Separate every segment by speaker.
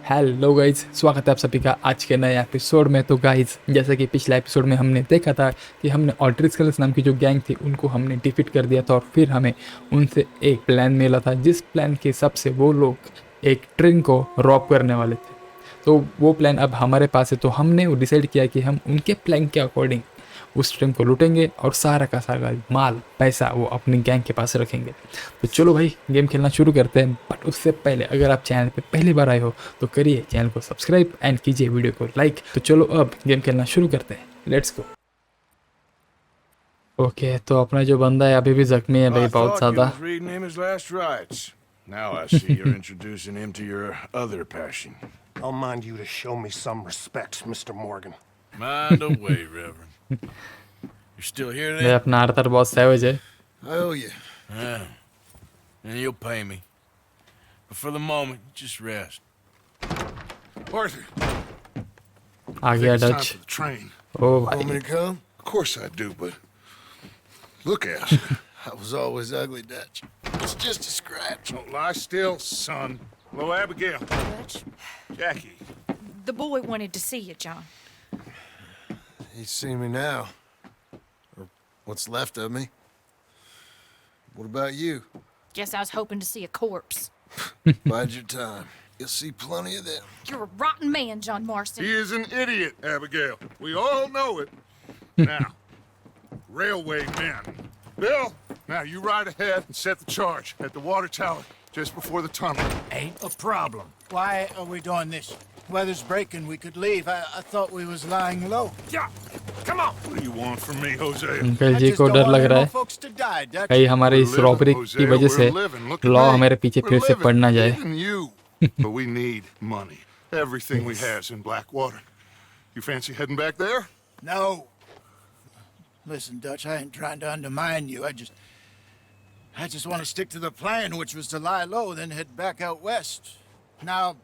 Speaker 1: Hello guys, स्वागत है आप सभी का आज के नए एपिसोड में। तो गाइज, जैसे कि पिछले एपिसोड में हमने देखा था कि हमने ऑल्ट्रिस्कल्स नाम की जो गैंग थी उनको हमने डिफीट कर दिया था और फिर हमें उनसे एक प्लान मिला था, जिस प्लान के हिसाब से वो लोग एक ट्रेन को रॉब करने वाले थे। तो वो प्लान अब हमारे पास है, तो हमने वो डिसाइड किया कि हम उनके प्लान के अकॉर्डिंग उस ट्रेन को लूटेंगे और सारा का सारा माल पैसा वो अपनी गैंग के पास रखेंगे। तो चलो भाई, गेम खेलना शुरू करते हैं। बट उससे पहले अगर आप चैनल पे पहली बार आए हो तो करिए चैनल को सब्सक्राइब एंड कीजिए वीडियो को लाइक। तो चलो अब गेम खेलना शुरू करते हैं, लेट्स गो। ओके, तो अपना जो बंदा है अभी भी जख्मी है भाई, बहुत ज़्यादा।
Speaker 2: Now I see you're introducing him to your other passion.
Speaker 3: I'll mind you to show me some respect, Mr. Morgan.
Speaker 2: Mind away, Reverend. You're still here
Speaker 1: भाई
Speaker 2: then?
Speaker 1: अपना आर्थर बहुत सैवेज है।
Speaker 2: I owe you. Yeah. And you'll pay me. But for the moment, just rest. Arthur.
Speaker 1: आ गया
Speaker 2: It's time
Speaker 1: डच।
Speaker 2: for the train.
Speaker 1: ओ
Speaker 2: Want me
Speaker 1: भाई,
Speaker 2: to come? Of course I do, but look at you. I was always ugly, Dutch. It's just a scratch. Don't lie still, son. Hello, Abigail.
Speaker 4: Dutch,
Speaker 2: Jackie.
Speaker 4: the boy wanted to see you, John.
Speaker 2: He's seen me now. Or what's left of me. What about you?
Speaker 4: Guess I was hoping to see a corpse.
Speaker 2: Bide your time. You'll see plenty of them.
Speaker 4: You're a rotten man, John Marston.
Speaker 2: He is an idiot, Abigail. We all know it. Now, railway men. Bill, now you ride ahead and set the charge at the water tower just before the tunnel.
Speaker 5: Ain't a problem. Why are we doing this? Weather's breaking. We could leave. I thought we was lying low.
Speaker 2: Yeah, come on. What do you want from me, Hosea?
Speaker 1: Uncle
Speaker 5: I
Speaker 1: जी
Speaker 5: just
Speaker 1: को
Speaker 5: don't
Speaker 1: डर
Speaker 5: want
Speaker 1: लग
Speaker 5: any
Speaker 1: रहा
Speaker 5: more
Speaker 1: है
Speaker 5: folks to die, Dutch.
Speaker 1: कहीं हमारे इस robbery की वजह से लॉ हमारे पीछे फिर से पड़ ना जाए।
Speaker 2: Even you. But we need money. Everything we has in Blackwater. You fancy heading back there?
Speaker 5: No. Listen, Dutch, I ain't trying to undermine you. I just want to stick to the plan, which was to lie low, then head back out west. Now,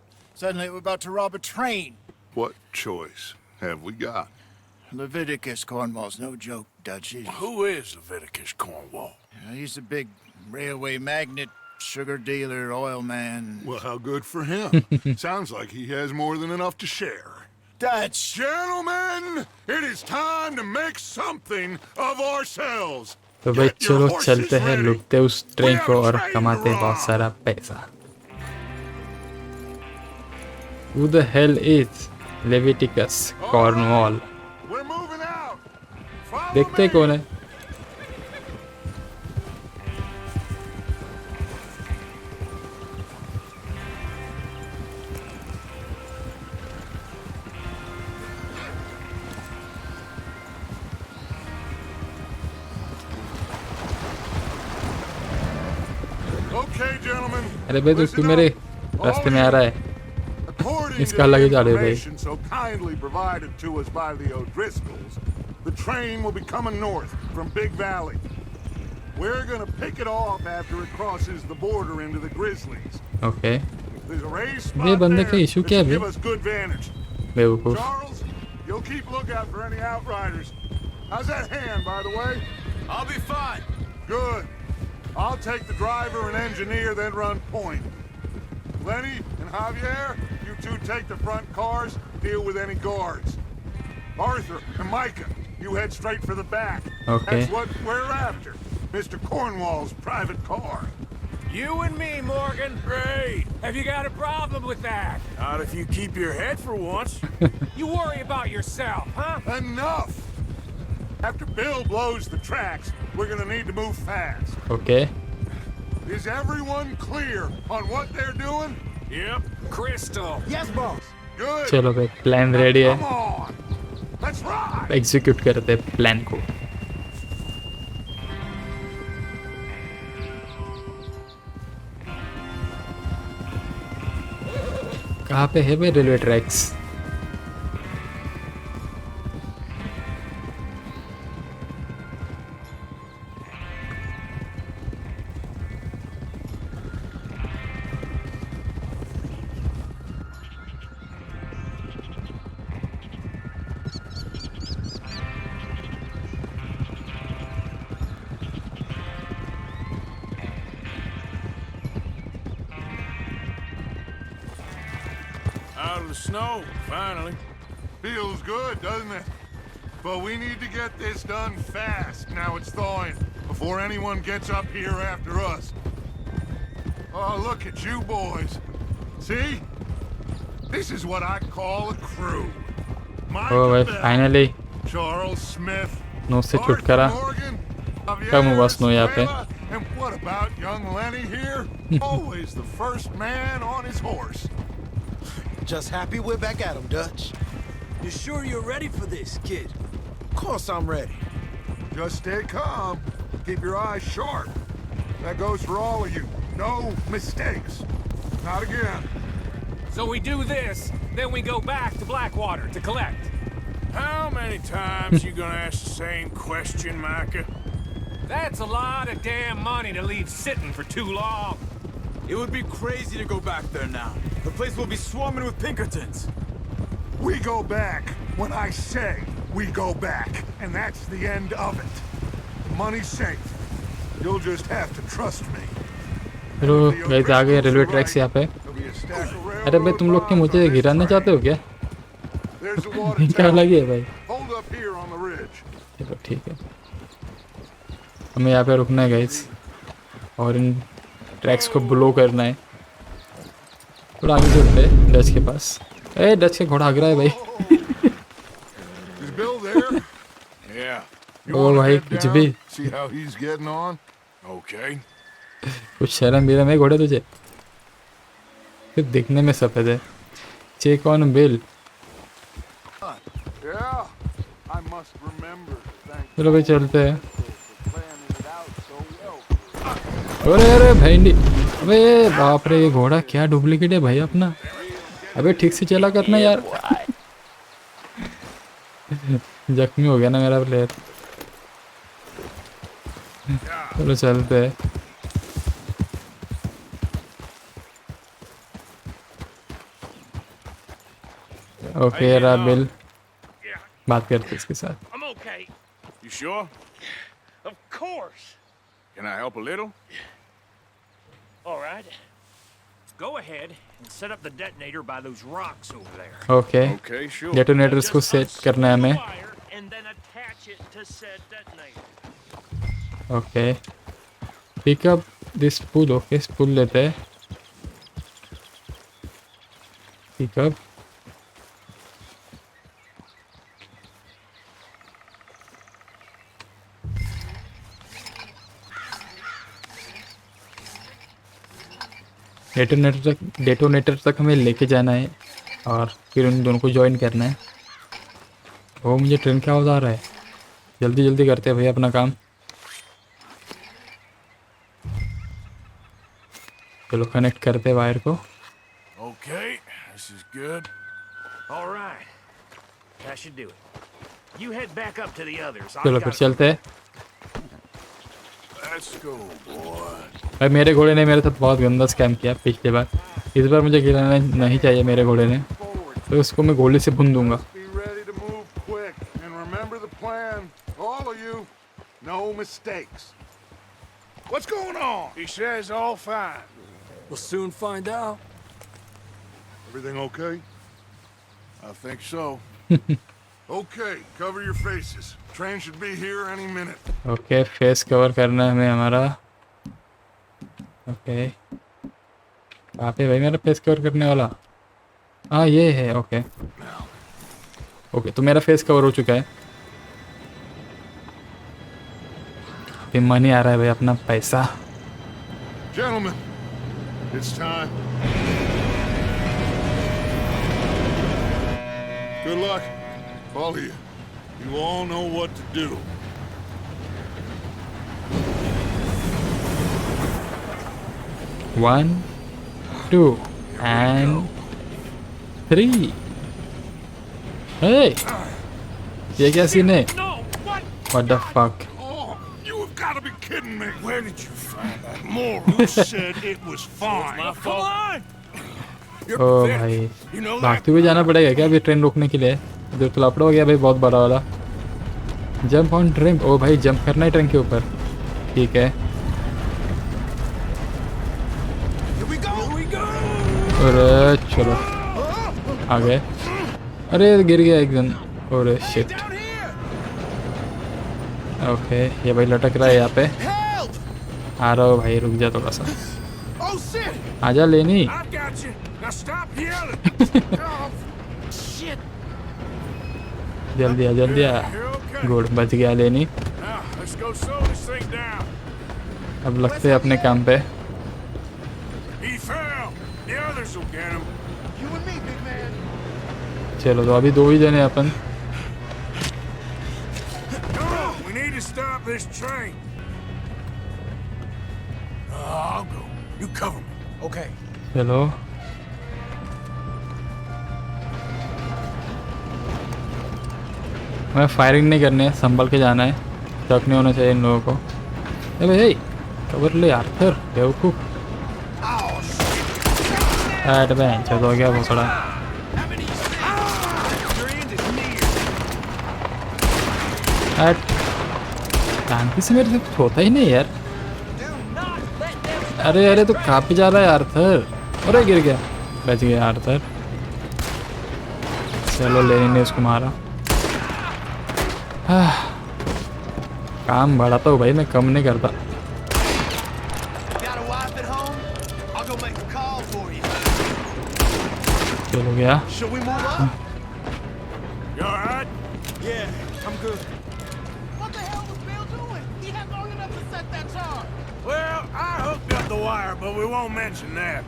Speaker 5: suddenly we're about to rob a train.
Speaker 2: What choice have we got?
Speaker 5: Leviticus Cornwall's no joke, Dutch.
Speaker 2: Who is Leviticus Cornwall?
Speaker 5: He's a big railway magnate, sugar dealer, oil man.
Speaker 2: Well, how good for him. Sounds like he has more than enough to share.
Speaker 5: Dutch!
Speaker 2: Gentlemen, it is time to make something of ourselves.
Speaker 1: तो भाई चलो चलते हैं, लूटते उस train को और कमाते हैं बहुत सारा पैसा। Who the hell is Leviticus Cornwall?
Speaker 2: We're moving out. Follow
Speaker 1: देखते
Speaker 2: me.
Speaker 1: कौन है?
Speaker 2: Okay, gentlemen.
Speaker 1: अरे भाई,
Speaker 2: Listen
Speaker 1: तू मेरे
Speaker 2: up.
Speaker 1: रास्ते में आ रहा है।
Speaker 2: According
Speaker 1: इसका
Speaker 2: to
Speaker 1: अलग
Speaker 2: the
Speaker 1: ही जा रहे भाई।
Speaker 2: information so kindly provided to us by the O'Driscolls, the train will be coming north from Big Valley. We're gonna pick it off after it crosses the border into the Grizzlies.
Speaker 1: Okay,
Speaker 2: There's a raised
Speaker 1: ये
Speaker 2: spot
Speaker 1: बंदे
Speaker 2: there
Speaker 1: का
Speaker 2: that
Speaker 1: issue
Speaker 2: should
Speaker 1: क्या है
Speaker 2: give
Speaker 1: भाई?
Speaker 2: us good vantage.
Speaker 1: बेवकूफ।
Speaker 2: Charles, you'll keep lookout for any outriders. How's that hand, by the way? I'll be fine. Good. I'll take the driver and engineer, then run point. Lenny and Javier, you two take the front cars, deal with any guards. Arthur and Micah, you head straight for the back.
Speaker 1: Okay.
Speaker 2: That's what we're after. Mr. Cornwall's private car.
Speaker 6: You and me, Morgan.
Speaker 2: Great.
Speaker 6: Have you got a problem with that?
Speaker 2: Not if you keep your head for once.
Speaker 6: You worry about yourself, huh?
Speaker 2: Enough! After Bill blows the tracks, we're gonna need to move fast.
Speaker 1: Okay,
Speaker 2: Is everyone clear on what they're doing?
Speaker 6: Yep. Crystal.
Speaker 5: Yes, boss.
Speaker 2: Good.
Speaker 1: चलो भाई, plan ready है,
Speaker 2: Come on. Let's ride.
Speaker 1: Execute करते हैं plan को। कहाँ पे है भाई railway tracks?
Speaker 6: Out of the snow, finally.
Speaker 2: Feels good, doesn't it? But we need to get this done fast. Now it's thawing, before anyone gets up here after us. Oh, look at you boys. See? This is what I call a crew.
Speaker 1: ओ भाई finally
Speaker 2: Charles Smith,
Speaker 1: no से छुटकारा
Speaker 2: Morgan,
Speaker 1: कम हुआ snow यहाँ पे
Speaker 2: and what about young Lenny here? Always the first man on his horse.
Speaker 7: Just happy we're back at him, Dutch. You sure you're ready for this, kid? Of course I'm ready.
Speaker 2: Just stay calm. Keep your eyes sharp. That goes for all of you. No mistakes. Not again.
Speaker 6: So we do this, then we go back to Blackwater to collect. How many times you gonna ask the same question, Micah? That's a lot of damn money to leave sitting for too long.
Speaker 7: It would be crazy to go back there now. The place will be swarming with Pinkertons.
Speaker 2: We go back when I say we go back. And that's the end of it. Money's safe. You'll just have to trust me.
Speaker 1: चलो guys आ गए railway track से यहाँ पे। अरे भाई तुम लोग क्या मुझे गिराना चाहते हो क्या?
Speaker 2: There's a water
Speaker 1: क्या
Speaker 2: tower.
Speaker 1: लगी है भाई?
Speaker 2: Hold up here on the ridge.
Speaker 1: चलो ठीक है, हमें यहाँ पे रुकना है गाइस और इन ट्रैक्स को ब्लो करना है। थोड़ा आगे चलते हैं डच के पास। ए डच का घोड़ा आग रहा है भाई।
Speaker 2: Is Bill there?
Speaker 6: Yeah.
Speaker 2: You
Speaker 1: O
Speaker 2: wanna
Speaker 1: भाई
Speaker 2: head
Speaker 1: कुछ
Speaker 2: down,
Speaker 1: भी
Speaker 2: see how he's getting on?
Speaker 6: Okay.
Speaker 1: कुछ शर्म भी है घोड़े तुझे? फिर दिखने में सफेद है। Check on bill.
Speaker 2: Yeah, I must remember. Thank
Speaker 1: चलो भाई चलते हैं।
Speaker 2: you for planning it out so well.
Speaker 1: अरे अरे भाई अबे बाप रे, ये घोड़ा क्या डुप्लीकेट है भाई अपना। अबे ठीक से चला करना यार। जख्मी हो गया ना मेरा प्लेयर। चलो चलते हैं। ओके रहा बिल, बात करते इसके साथ।
Speaker 6: I'm okay. You sure? Of course. Can I help a little?
Speaker 8: All right. Go ahead and set up the detonator by those rocks over there.
Speaker 1: Okay
Speaker 6: Okay, sure.
Speaker 1: Detonators को set करना है हमें।
Speaker 8: Wire and then attach it to said detonator.
Speaker 1: Okay pick up this पुल। Okay इस पुल लेते हैं। Pick up detonator तक हमें लेके जाना है और फिर उन दोनों को ज्वाइन करना है। वो मुझे ट्रेन क्या आवाज़ आ रहा है। जल्दी जल्दी करते हैं भाई अपना काम। चलो कनेक्ट करते हैं वायर को।
Speaker 6: Okay, this is good.
Speaker 8: All right. That should do it. You head back up to the others.
Speaker 1: चलो फिर चलते हैं।
Speaker 6: Let's go, boy.
Speaker 1: भाई मेरे घोड़े ने मेरे साथ बहुत गंदा स्कैम किया पिछली बार। इस बार मुझे गिराना नहीं चाहिए मेरे घोड़े ने, तो उसको मैं गोली से भून दूंगा।
Speaker 2: Be ready to move quick and remember the plan. All of you, no mistakes. What's going on?
Speaker 6: He says all fine.
Speaker 7: We'll soon find out.
Speaker 2: Everything okay?
Speaker 6: I think so.
Speaker 2: Okay, cover your faces. Train should be here any minute.
Speaker 1: Okay face cover करना है हमें हमारा। Okay कहाँ पे भाई मेरा face cover करने वाला? हाँ ये है। ओके ओके तो मेरा फेस कवर हो चुका है। अभी मनी आ रहा है भाई, अपना पैसा।
Speaker 2: Gentlemen, it's time. Good luck, all of you. You all know what to do.
Speaker 1: One, two, and three. Hey, ये क्या सीन है?
Speaker 6: No, what?
Speaker 1: What the fuck?
Speaker 2: Oh, you have got to be kidding me.
Speaker 6: Where did you find that?
Speaker 2: Moral said it was fine.
Speaker 6: Come on!
Speaker 1: ओ भाई
Speaker 6: You know that?
Speaker 1: भागते हुए जाना पड़ेगा क्या अभी ट्रेन रोकने के लिए? इधर तो लफड़ा हो गया भाई बहुत बड़ा वाला। Jump on train. ओ भाई जंप करना है ट्रेन के ऊपर। ठीक है
Speaker 7: Here we go.
Speaker 1: अरे चलो आ गए। अरे गिर गया एक जन। और शिट। ओके ये भाई लटक रहा है यहाँ पे। आ रहा हो भाई, रुक जा थोड़ा सा। आजा लेनी।
Speaker 6: I've got you. Now stop yelling.
Speaker 1: जल्दी आ जल्दी आ।
Speaker 6: You're okay.
Speaker 1: गुड बच गया लेनी।
Speaker 6: Now let's go slow this thing down.
Speaker 1: अब लगते हैं अपने काम पे।
Speaker 6: He fell. The others will get him.
Speaker 5: You and me, big man.
Speaker 1: चलो तो अभी 2 ही जने अपन।
Speaker 6: Come on. We need to stop this train. I'll go. You cover me.
Speaker 5: Okay.
Speaker 1: चलो मैं फायरिंग नहीं करनी है, संभल के जाना है। शक नहीं होना चाहिए इन लोगों को। ए भाई कवर ले यार, फिर बेवकूफ। ऐट बेंच चलो गया वो खड़ा। ऐट शांति से मेरे से कुछ होता ही नहीं यार। अरे अरे तो कहाँ पे जा रहा है आर्थर? अरे गिर गया। बच गया आर्थर। चलो लेनी ने उसको मारा। काम बढ़ाता हूँ भाई मैं, कम नहीं करता। चलो गया।
Speaker 6: You all right?
Speaker 7: Yeah, I'm good.
Speaker 5: What the hell was Bill doing? He had long enough to set that charge.
Speaker 6: Well, I hooked up the wire, but we won't mention that.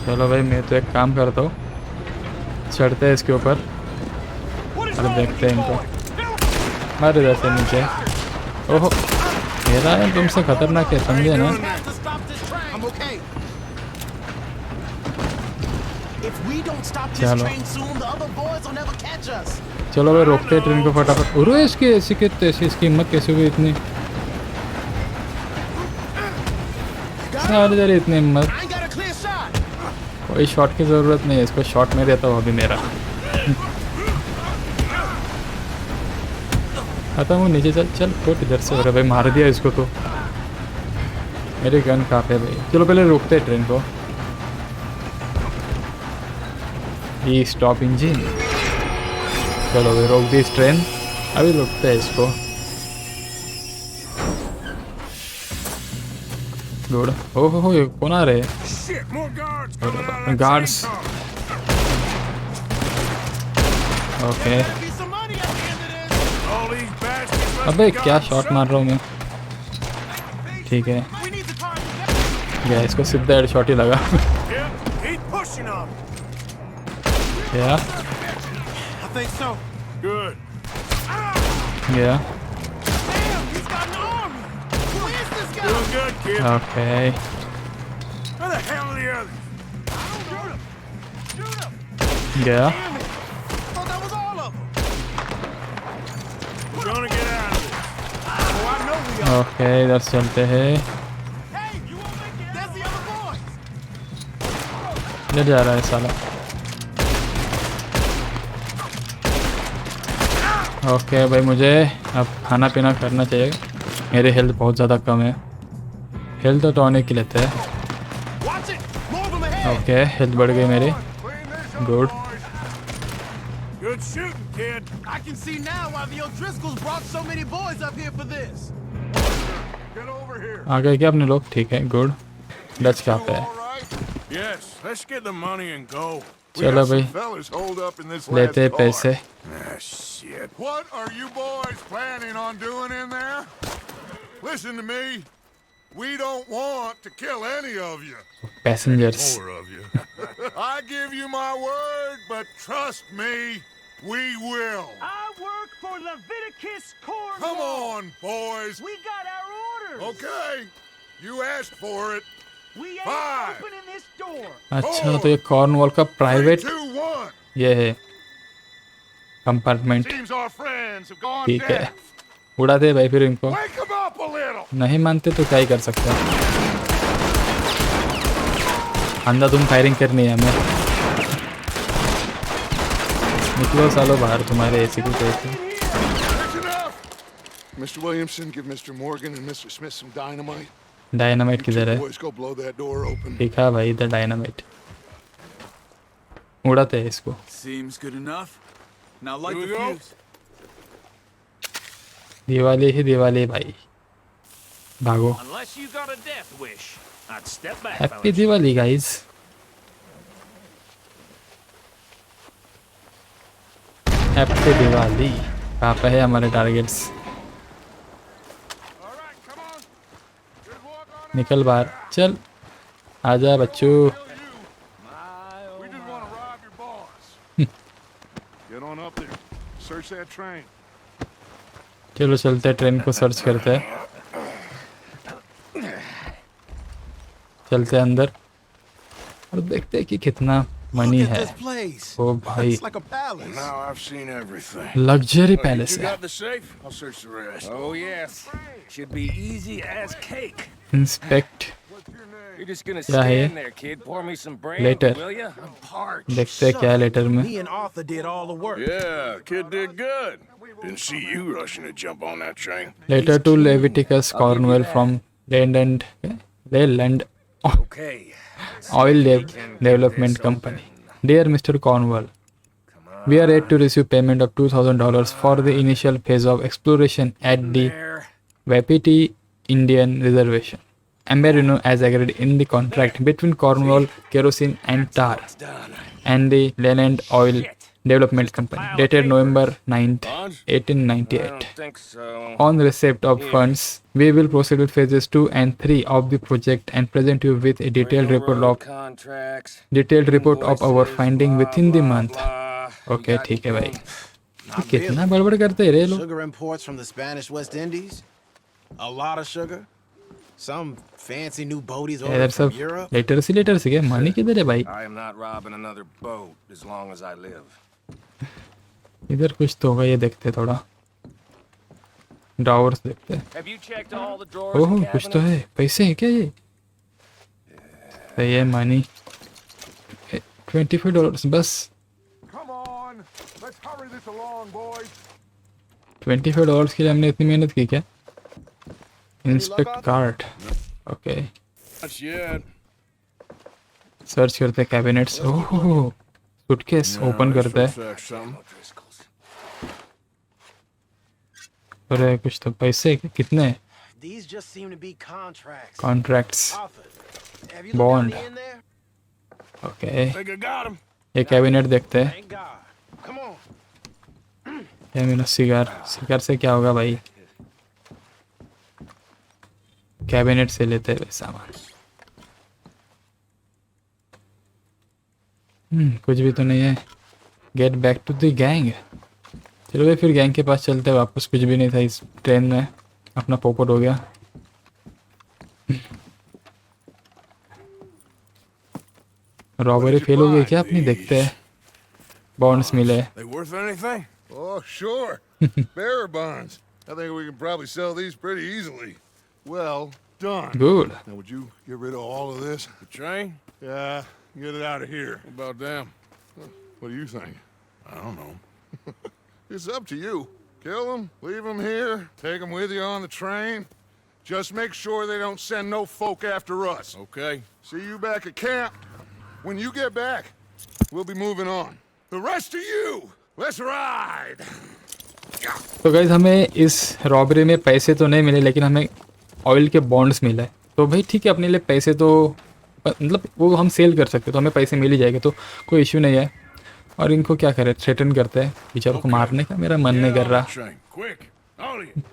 Speaker 1: चलो भाई मैं तो एक काम करता हूँ, चढ़ते हैं इसके ऊपर और देखते हैं इनको। मार इधर से नीचे। ओहो मेरा है तुमसे खतरनाक है, समझे ना?
Speaker 5: To stop this train. I'm okay. If we don't stop this
Speaker 1: चलो
Speaker 5: train soon, the other boys will never catch us.
Speaker 1: चलो भाई रोकते हैं ट्रेन को फटाफट। अरे इसकी ऐसी इसकी हिम्मत कैसे हुई इतनी? सारी इतनी हिम्मत।
Speaker 5: I ain't got a clear shot.
Speaker 1: कोई शॉट की ज़रूरत नहीं है, इसको शॉट में देता हूँ अभी मेरा। खत्म हो नीचे। चल चल फुट इधर से। अरे भाई मार दिया इसको तो। मेरे गन कहाँ पे भाई? चलो पहले रोकते हैं ट्रेन को। ये स्टॉप इंजन। चलो भाई रोक दी इस ट्रेन। अभी रोकते हैं इसको। गुड। ओहो ये कौन आ रहे?
Speaker 6: Shit, more guards coming out of that
Speaker 1: Guards.
Speaker 6: train car.
Speaker 1: Okay
Speaker 5: Be some money at the end of this.
Speaker 6: All these bastards must
Speaker 1: अबे
Speaker 6: be
Speaker 1: क्या
Speaker 6: gotten
Speaker 1: शॉट मार रहा हूँ मैं? ठीक है
Speaker 5: We need the car to get.
Speaker 1: गया, इसको सीधा हेड शॉट ही लगा।
Speaker 6: Yep, keep pushing on them.
Speaker 1: गया
Speaker 5: I think so.
Speaker 6: Good.
Speaker 1: गया।
Speaker 5: Damn, he's got an army. Who is this guy?
Speaker 6: Doing good, kid.
Speaker 1: Okay
Speaker 6: Where the hell are the others?
Speaker 5: Shoot him. Shoot him.
Speaker 1: गया।
Speaker 5: Damn it. Thought that was all of them.
Speaker 6: We're gonna get out of this.
Speaker 5: Oh, I know we are.
Speaker 1: Okay इधर से चलते हैं।
Speaker 5: Hey, you won't make it. That's the other boys.
Speaker 1: इधर जा रहा है साला। ओके भाई मुझे अब खाना पीना करना चाहिए। मेरी हेल्थ बहुत ज़्यादा कम है। हेल्थ तो टॉनिक की लेते हैं।
Speaker 5: Watch it. More of them ahead.
Speaker 1: Okay health बढ़ गई मेरी।
Speaker 2: Clean this up,
Speaker 1: Good.
Speaker 2: boys.
Speaker 6: Good shooting, kid.
Speaker 5: I can see now why the O'Driscolls brought so many boys up here for this.
Speaker 2: Get over here.
Speaker 1: आ गए क्या अपने लोग? ठीक है good. Dutch कहाँ पे है?
Speaker 2: All right.
Speaker 6: Yes, let's get the money and go.
Speaker 2: We
Speaker 1: चलो
Speaker 2: got some
Speaker 1: भाई
Speaker 2: fellas holed up in this
Speaker 1: लेते हैं
Speaker 2: lad's car.
Speaker 1: पैसे।
Speaker 6: Ah, shit.
Speaker 2: What are you boys planning on doing in there? Listen to me. We don't want to kill any of you.
Speaker 1: Passengers.
Speaker 2: More of you. I give you my word, but trust me, we will.
Speaker 8: I work for Leviticus Cornwall.
Speaker 2: Come on, boys.
Speaker 8: We got our orders.
Speaker 2: Okay. You asked for it.
Speaker 8: We ain't
Speaker 2: Five.
Speaker 8: opening this door.
Speaker 1: अच्छा तो ये Cornwall का
Speaker 2: 3,
Speaker 1: private
Speaker 2: 2, 1.
Speaker 1: ये है compartment.
Speaker 2: Seems our friends have gone
Speaker 1: ठीक है
Speaker 2: deaf.
Speaker 1: उड़ा दे भाई फिर इनको।
Speaker 2: Wake them up a little.
Speaker 1: नहीं मानते तो क्या ही कर सकते हैं। अंधाधुंध फायरिंग करनी है हमें। निकलो सालो बाहर, तुम्हारे एसी की कैसे।
Speaker 2: That's enough. Mr. Williamson, give Mr. Morgan and Mr. Smith some dynamite.
Speaker 1: Dynamite
Speaker 2: You
Speaker 1: किधर
Speaker 2: two
Speaker 1: है?
Speaker 2: boys go blow that door open.
Speaker 1: दिखा भाई इधर डायनामाइट। उड़ाते हैं इसको।
Speaker 7: Seems good enough. Now light
Speaker 2: Here
Speaker 7: the
Speaker 2: we go.
Speaker 7: fuse.
Speaker 1: Diwali ही दिवाली भाई, भागो।
Speaker 8: Unless you got a death wish, I'd step back,
Speaker 1: happy
Speaker 8: fellas.
Speaker 1: Diwali guys. Happy Diwali. कहाँ पे है हमारे targets?
Speaker 2: All right, come on. Good walk on
Speaker 1: निकल बाहर, चल आजा बच्चू।
Speaker 2: you. We just want to rob your boss. Get on up there. Search that train.
Speaker 1: चलो चलते हैं, ट्रेन को सर्च करते हैं। चलते हैं अंदर और देखते हैं कि कितना मनी
Speaker 7: Look at
Speaker 1: है।
Speaker 7: this place.
Speaker 1: ओ भाई,
Speaker 7: It's like a palace.
Speaker 2: Now I've seen everything.
Speaker 1: Luxury palace
Speaker 2: You
Speaker 1: है।
Speaker 2: got the safe? I'll search the rest.
Speaker 8: Oh, yes. Should be easy as cake.
Speaker 1: Inspect
Speaker 2: What's your name?
Speaker 8: You're just gonna
Speaker 1: Yeah, yeah.
Speaker 8: stand there, kid. Pour me some brandy,
Speaker 1: Later.
Speaker 8: will ya? I'm parched.
Speaker 1: देखते हैं क्या है letter में।
Speaker 7: Me and Arthur did all the work.
Speaker 2: Yeah, kid did good. Didn't see you rushing to jump on that train.
Speaker 1: Letter to Leviticus Cornwall from Leland
Speaker 8: Okay.
Speaker 1: Oil Development Company. Dear Mr. Cornwall, we are ready to receive payment of $2,000 for the initial phase of exploration at the
Speaker 8: There.
Speaker 1: Wapiti Indian Reservation. Amber as agreed in the contract between Cornwall Kerosene and Tar and the Leland Oil Development Company, dated November 9th,
Speaker 8: I
Speaker 1: 1898.
Speaker 8: don't think so.
Speaker 1: On receipt of funds, we will proceed with phases 2 and 3 of the project and present you with a detailed report of our finding within the month. Okay, ठीक है भाई।
Speaker 7: Not
Speaker 1: कितना
Speaker 7: really.
Speaker 1: बड़बड़ करते रहे लोग।
Speaker 7: Sugar imports from the Spanish West Indies. A lot of sugar. Some fancy new boaties
Speaker 1: इधर
Speaker 7: ordered
Speaker 1: सब
Speaker 7: from Europe.
Speaker 1: Letter से क्या मनी किधर है भाई?
Speaker 8: I am not robbing another boat as long as I live.
Speaker 1: इधर कुछ तो होगा, ये देखते थोड़ा। ड्रॉवर्स देखते हैं।
Speaker 8: Have you checked all the drawers
Speaker 1: oh
Speaker 8: and
Speaker 1: कुछ तो
Speaker 8: cabinets?
Speaker 1: है, पैसे हैं क्या ये? सही है मनी। $25 बस।
Speaker 2: Come on. Let's hurry this along, boys.
Speaker 1: $25 के लिए हमने इतनी मेहनत की क्या? Inspect cart. Okay,
Speaker 2: Not yet.
Speaker 1: Search करते हैं कैबिनेट्स। ओह सूटकेस ओपन करते हैं।
Speaker 2: Fetch something.
Speaker 1: अरे कुछ तो पैसे कितने?
Speaker 7: These just seem to be contracts.
Speaker 1: Contracts.
Speaker 7: Arthur, have you looked
Speaker 1: Bond.
Speaker 7: down in there?
Speaker 1: Okay,
Speaker 2: Think I got him.
Speaker 1: ये कैबिनेट देखते हैं।
Speaker 7: Thank God. Come on.
Speaker 1: ये मेरा सिगार से क्या होगा भाई? कैबिनेट से लेते हैं सामान। कुछ भी तो नहीं है। Get back to the gang. चलो भाई फिर गैंग के पास चलते हैं वापस। कुछ भी नहीं था इस ट्रेन में, अपना पोपट हो गया। रॉबरी फेल हो गई क्या अपनी? देखते हैं। बॉन्ड्स मिले।
Speaker 2: They worth anything? Oh, sure. Bearer bonds. I think we can probably sell these pretty easily. Well done.
Speaker 1: Good.
Speaker 2: Now, would you get rid of all of this? The train? Yeah, get it out of here. What about them? What do you think? I don't know. It's up to you. Kill them, leave them here, take them with you on the train. Just make sure they don't send no folk after us. Okay. See you back at camp. When you get back, we'll be moving on. The rest of you, let's ride.
Speaker 1: तो guys हमें इस robbery में पैसे तो नहीं मिले, लेकिन हमें ऑयल के बॉन्ड्स मिले। तो भाई ठीक है, अपने लिए पैसे तो मतलब वो हम सेल कर सकते, तो हमें पैसे मिल ही जाएंगे, तो कोई इश्यू नहीं है। और इनको क्या करें, थ्रेटन करते हैं। बेचारों को मारने का मेरा मन नहीं कर रहा।
Speaker 2: Train, quick, all of you.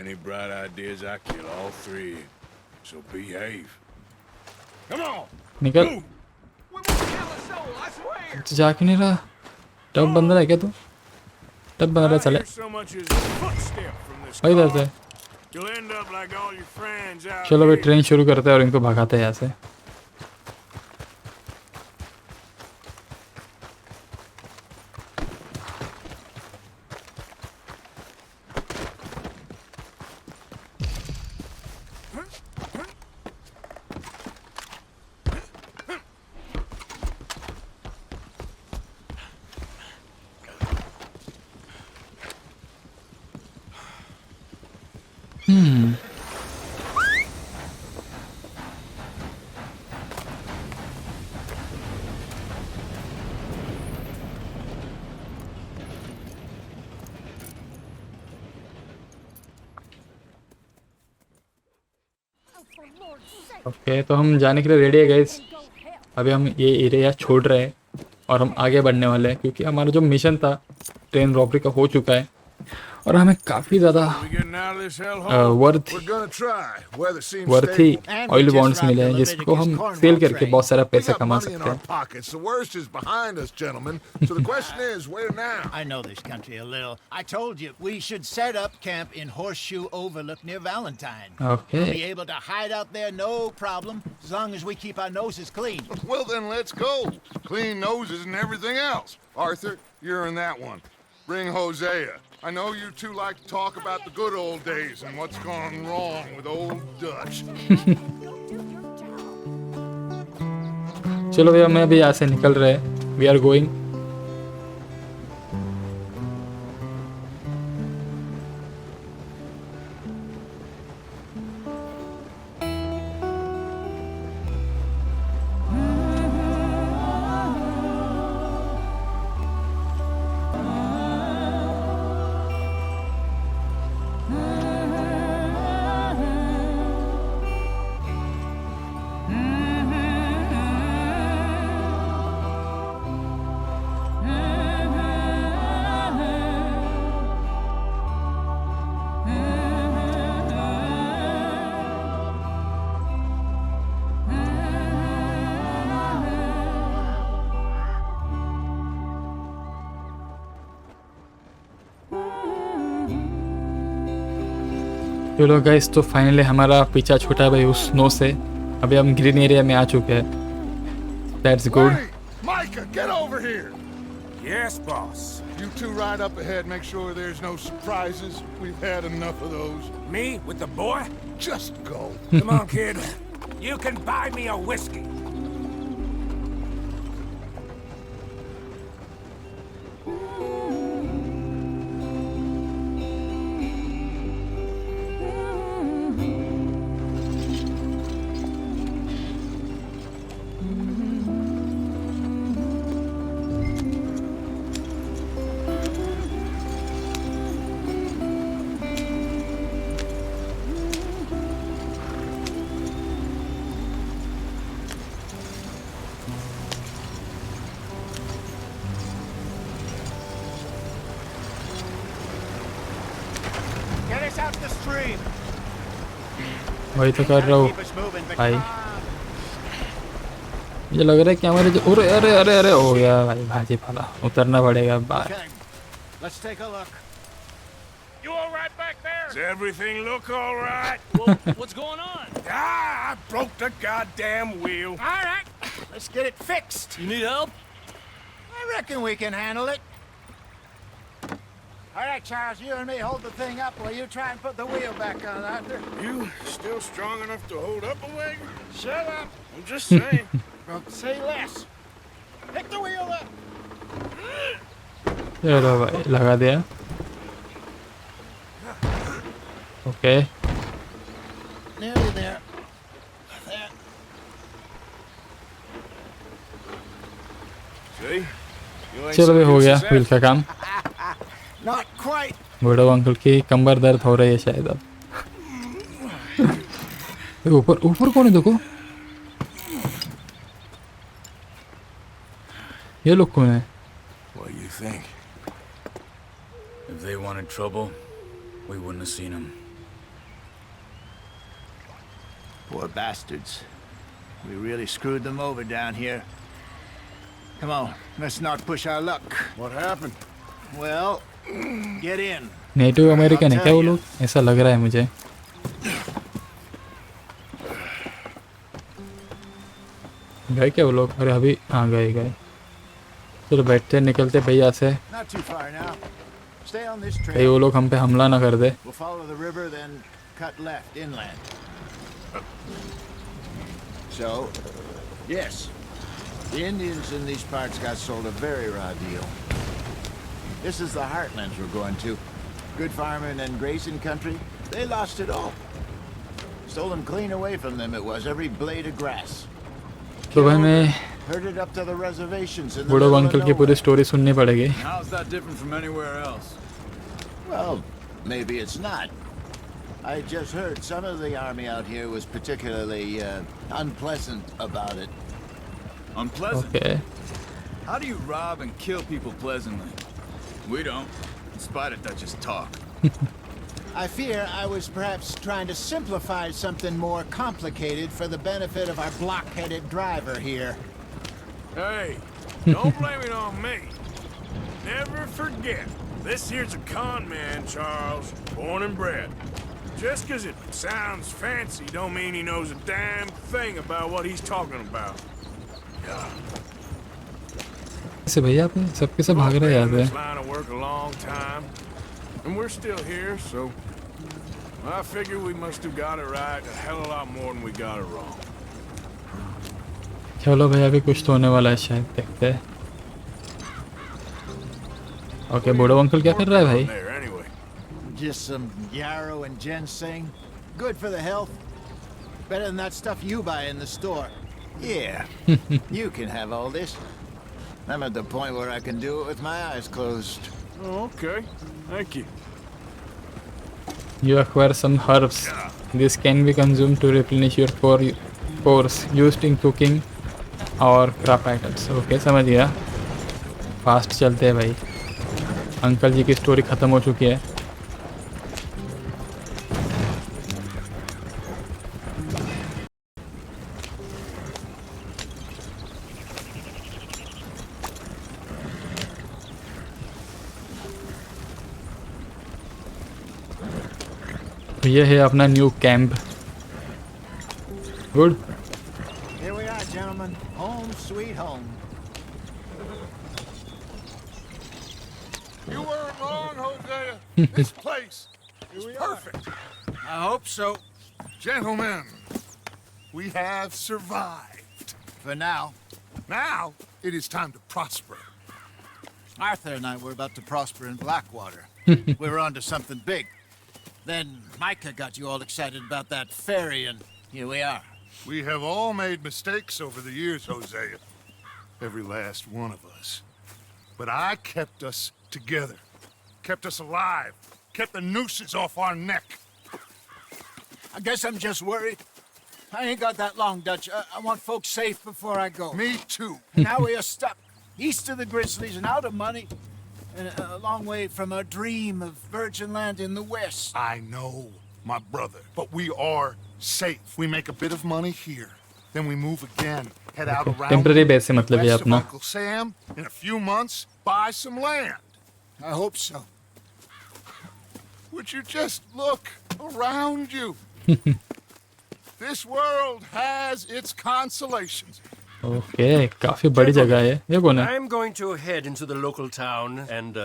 Speaker 2: Any bright ideas, I kill all three. So behave. Come on.
Speaker 1: निकल।
Speaker 2: Move.
Speaker 1: जाके नहीं रहा। टब बंद रहा है क्या तू? टब बंद रहा, चले
Speaker 2: So much as a footstep from this
Speaker 1: वही इधर
Speaker 2: car.
Speaker 1: से।
Speaker 2: You'll end up like all your friends out
Speaker 1: चलो भाई
Speaker 2: here.
Speaker 1: ट्रेन शुरू करते हैं और इनको भगाते हैं यहाँ से। ओके, तो हम जाने के लिए रेडी है गाइस। अभी हम ये एरिया छोड़ रहे हैं और हम आगे बढ़ने वाले हैं, क्योंकि हमारा जो मिशन था ट्रेन रॉबरी का हो चुका है और हमें काफ़ी ज़्यादा वर्थी ऑयल बॉन्ड्स मिले हैं, जिसको हम सेल करके बहुत सारा पैसा कमा सकते हैं।
Speaker 5: I know this country a little. I told you we should set up camp in Horseshoe Overlook near Valentine.
Speaker 1: Okay.
Speaker 5: We'll be able to hide out there, no problem, as long as we keep our noses clean.
Speaker 2: Well, then let's go. Clean noses and everything else. Arthur, you're in that one. Bring Hosea. I know you two like to talk about the good old days and what's gone wrong with old Dutch.
Speaker 1: चलो भैया, मैं भी यहाँ से निकल रहे हैं। We are going. चलो गाइस, तो फाइनली हमारा पीछा छूटा भाई उस स्नो से। अभी हम ग्रीन एरिया में आ चुके हैं। That's good.
Speaker 2: Micah, get over here.
Speaker 6: Yes, boss.
Speaker 2: You two ride up ahead, make sure there's no surprises. We've had enough of those.
Speaker 6: Me with the boy?
Speaker 2: Just go.
Speaker 6: Come on, kid. You can buy me a whiskey.
Speaker 5: Get us out the stream.
Speaker 1: वही तो कर रहा हूँ
Speaker 5: Keep us moving, but
Speaker 1: भाई।
Speaker 5: calm.
Speaker 1: मुझे लग रहा है कि हमारे जो अरे अरे अरे अरे हो गया भाई, भाजी पाला उतरना पड़ेगा बाहर।
Speaker 5: Okay, let's take a look.
Speaker 8: You all right back there?
Speaker 6: Does everything look all right?
Speaker 8: Well, what's going on?
Speaker 6: I broke the goddamn wheel.
Speaker 5: All right, let's get it fixed.
Speaker 8: You need help?
Speaker 5: I reckon we can handle it. All right, Charles, you and me hold the thing up while you try and put the wheel back on, Arthur.
Speaker 6: You still strong enough to hold up a wagon?
Speaker 5: Shut up.
Speaker 6: I'm just saying.
Speaker 5: Well, say less. Pick the wheel up.
Speaker 1: चलो भाई, लगा दिया। Okay,
Speaker 5: Nearly there. There.
Speaker 6: See? You ain't
Speaker 1: चलो भाई, हो
Speaker 6: so
Speaker 1: गया
Speaker 6: used to
Speaker 1: wheel का काम।
Speaker 5: Not quite.
Speaker 1: बूढ़ो अंकल की कंबर दर्द हो रही है शायद अब। ऊपर ऊपर कौन है? देखो ये लोग कौन है?
Speaker 6: What do you think?
Speaker 9: If they wanted trouble, we wouldn't have seen them.
Speaker 5: Poor bastards. We really screwed them over down here. Come on, let's not push our luck.
Speaker 2: What happened?
Speaker 5: Well, get in.
Speaker 1: Native American है क्या वो लोग? ऐसा लग रहा है मुझे। गए क्या वो लोग? अरे अभी हाँ गए गए। चलो बैठते निकलते भैया से,
Speaker 5: Not too far now. Stay on this
Speaker 1: कहीं
Speaker 5: trail.
Speaker 1: वो लोग हम पे हमला ना कर दे।
Speaker 5: We'll follow the river, then cut left inland. So, yes, the Indians in these parts got sold a very raw deal. This is the heartlands we're going to. Good farming and grazing country. They lost it all. Stolen clean away from them it was, every blade of grass.
Speaker 1: तो भाई मैं
Speaker 5: Herded up to the reservations in the
Speaker 1: बूढ़ो
Speaker 5: middle of
Speaker 1: uncle की पूरी
Speaker 5: nowhere.
Speaker 1: Story सुननी पड़ेगी।
Speaker 9: How's that different from anywhere else?
Speaker 5: Well, maybe it's not. I just heard some of the army out here was particularly unpleasant about it.
Speaker 9: Unpleasant?
Speaker 1: Okay.
Speaker 9: How do you rob and kill people pleasantly? We don't, in spite of Dutch's talk.
Speaker 5: I fear I was perhaps trying to simplify something more complicated for the benefit of our block-headed driver here.
Speaker 6: Hey, don't blame it on me. Never forget, this here's a con man, Charles, born and bred. Just 'cause it sounds fancy don't mean he knows a damn thing about what he's talking about.
Speaker 1: ऐसे भैया आप सबके सब भाग रहे याद है.
Speaker 6: This line of work a long time, and we're still here, so I figure we must have got it right a hell of a lot more than we got it wrong.
Speaker 1: चलो भैया अभी कुछ तो होने वाला है शायद, देखते हैं. ओके बूढ़ा अंकल क्या कर रहा है भाई?
Speaker 6: There, anyway.
Speaker 5: Just some yarrow and ginseng. Good for the health. Better than that stuff you buy in the store. Yeah, you can have all this. I'm at the point where I can do it with my eyes closed.
Speaker 6: Oh, okay. Thank you.
Speaker 1: You acquire some herbs. This can be consumed to replenish your cores used in cooking or craft items. Okay, समझ गया. Fast चलते हैं भाई. Uncle जी की story ख़त्म हो चुकी है. ये है अपना new camp. Good.
Speaker 5: Here we are, gentlemen. Home sweet home.
Speaker 2: You weren't wrong, Hosea. This place is perfect.
Speaker 5: I hope so.
Speaker 2: Gentlemen, we have survived.
Speaker 5: For now.
Speaker 2: Now, it is time to prosper.
Speaker 5: Arthur and I were about to prosper in Blackwater. We were on to something big. Then Micah got you all excited about that ferry, and here we are.
Speaker 2: We have all made mistakes over the years, Hosea. Every last one of us. But I kept us together. Kept us alive. Kept the nooses off our neck.
Speaker 5: I guess I'm just worried. I ain't got that long, Dutch. I want folks safe before I go.
Speaker 2: Me too.
Speaker 5: Now we are stuck east of the Grizzlies and out of money, and a long way from our dream of virgin land in the west.
Speaker 2: I know, my brother, but we are safe. We make a bit of money here, then we move again, head out around
Speaker 1: Temporary base से मतलब ये
Speaker 2: west of
Speaker 1: अपना.
Speaker 2: Uncle Sam. In a few months, buy some land.
Speaker 5: I hope so.
Speaker 2: Would you just look around you? This world has its consolations.
Speaker 1: Okay काफी बड़ी जगह है. ये कौन है?
Speaker 8: I'm going to head into the local town and,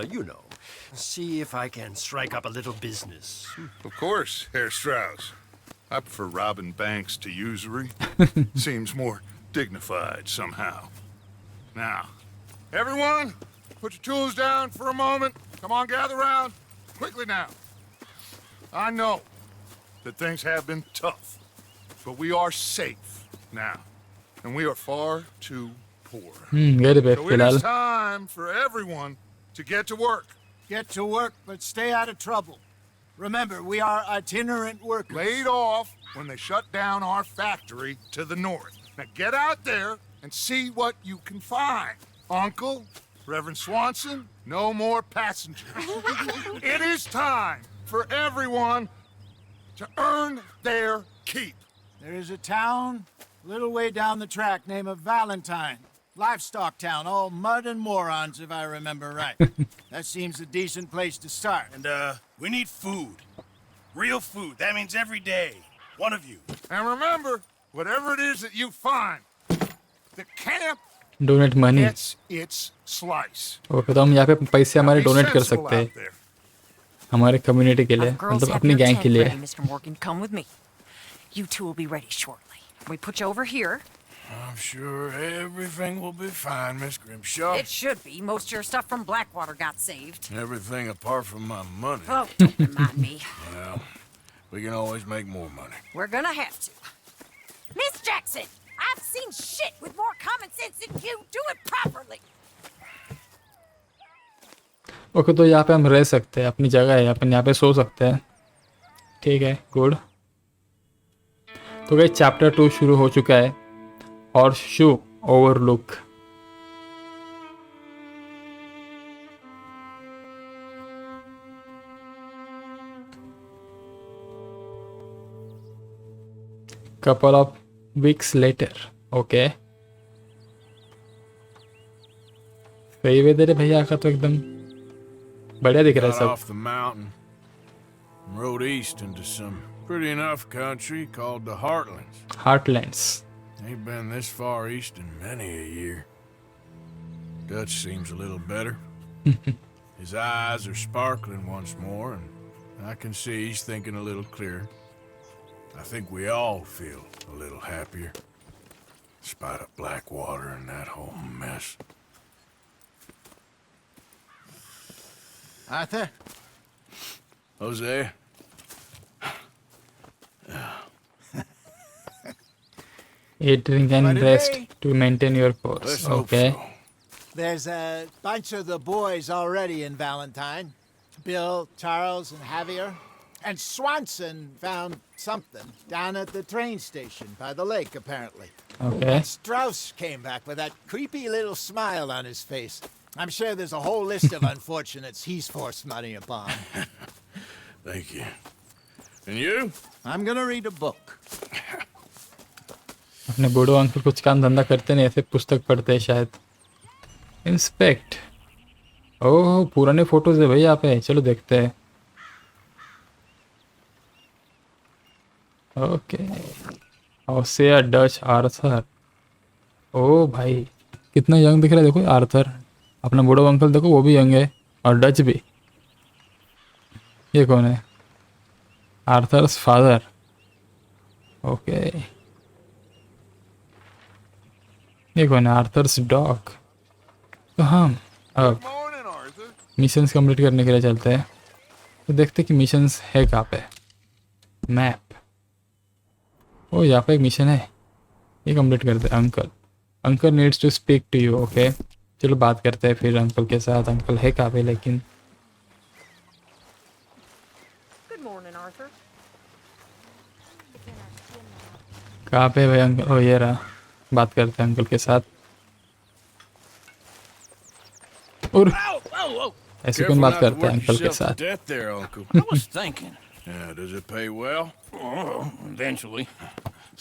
Speaker 8: see if I can strike up a little business.
Speaker 2: Of course, Herr Strauss. I prefer robbing banks to usury. Seems more dignified somehow. Now, everyone, put your tools down for a moment. Come on, gather round. Quickly now. I know that things have been tough, but we are safe now. And we are far too poor.
Speaker 1: घर पे
Speaker 2: So it
Speaker 1: फिलहाल.
Speaker 2: is time for everyone to get to work.
Speaker 5: Get to work, but stay out of trouble. Remember, we are itinerant workers.
Speaker 2: Laid off when they shut down our factory to the north. Now get out there and see what you can find. Uncle, Reverend Swanson, no more passengers. It is time for everyone to earn their keep.
Speaker 5: There is a town a little way down the track named Valentine. Livestock town, all mud and morons, if I remember right. That seems a decent place to start.
Speaker 10: And, we need food. Real food. That means every day. One of you.
Speaker 2: And remember, whatever it is that you find, the camp
Speaker 1: donate money.
Speaker 2: gets its slice.
Speaker 1: Okay तो हम यहाँ पे पैसे हमारे
Speaker 2: Be
Speaker 1: donate कर
Speaker 2: sensible
Speaker 1: सकते
Speaker 2: out
Speaker 1: हैं
Speaker 2: there.
Speaker 1: हमारे कम्युनिटी के लिए, मतलब अपनी गैंग के लिए.
Speaker 11: Mr. Morgan, come with me. You two will be ready shortly. We put you over here.
Speaker 6: I'm sure everything will be fine, Miss Grimshaw.
Speaker 11: It should be. Most of your stuff from Blackwater got saved.
Speaker 6: Everything apart from my money.
Speaker 11: Oh, don't remind me.
Speaker 6: Well, we can always make more money.
Speaker 11: We're gonna have to. Miss Jackson, I've seen shit with more common sense than you. Do it properly.
Speaker 1: Okay तो यहाँ पे हम रह सकते हैं, अपनी जगह है, अपन यहाँ पे सो सकते हैं. ठीक है, गुड। तो गाइस चैप्टर 2 शुरू हो चुका है। Horseshoe overlook. couple of weeks later. Okay, सही वेदर है भैया का तो एकदम बढ़िया दिख रहा है
Speaker 10: Got
Speaker 1: सब।
Speaker 10: off the mountain and rode east into some pretty enough country called the Heartlands.
Speaker 1: Heartlands.
Speaker 10: Ain't been this far east in many a year. Dutch seems a little better. His eyes are sparkling once more, and I can see he's thinking a little clearer. I think we all feel a little happier, in spite of Blackwater and that whole mess.
Speaker 5: Arthur?
Speaker 10: Jose?
Speaker 1: Eat, drink and
Speaker 5: By the
Speaker 1: rest
Speaker 5: way,
Speaker 1: to maintain your course.
Speaker 10: Let's hope
Speaker 1: Okay.
Speaker 10: so.
Speaker 5: There's a bunch of the boys already in Valentine. Bill, Charles, and Javier. And Swanson found something down at the train station by the lake, apparently.
Speaker 1: Okay.
Speaker 5: Strauss came back with that creepy little smile on his face. I'm sure there's a whole list of unfortunates he's forced money upon.
Speaker 10: Thank you. And you?
Speaker 5: I'm gonna read a book.
Speaker 1: अपने बूढ़ो uncle कुछ काम धंधा करते नहीं, ऐसे पुस्तक पढ़ते हैं शायद। इंस्पेक्ट। ओह, पुराने फोटोज है भाई यहाँ पे, चलो देखते हैं। Okay, Austria Dutch Arthur. ओ भाई कितना यंग दिख रहा है, देखो आर्थर। अपना बूढ़ो अंकल देखो, वो भी यंग है, और डच भी। ये कौन है? Arthur's father. ओके, ये कौन है? Arthur's dog. तो हम अब मिशंस कंप्लीट करने के लिए चलते हैं। तो देखते हैं कि मिशंस है कहाँ पे। मैप। ओ, यहाँ पे एक मिशन है, ये कंप्लीट करते हैं। Uncle needs to speak to you. Okay, चलो बात करते हैं फिर अंकल के साथ। अंकल है कहाँ पे लेकिन? कहाँ पे भाई अंकल? ओ ये रहा, बात करते हैं अंकल के साथ। और ऐसे कौन बात करता है अंकल के साथ?
Speaker 8: I was thinking.
Speaker 10: Yeah, does it pay well?
Speaker 8: Oh, eventually.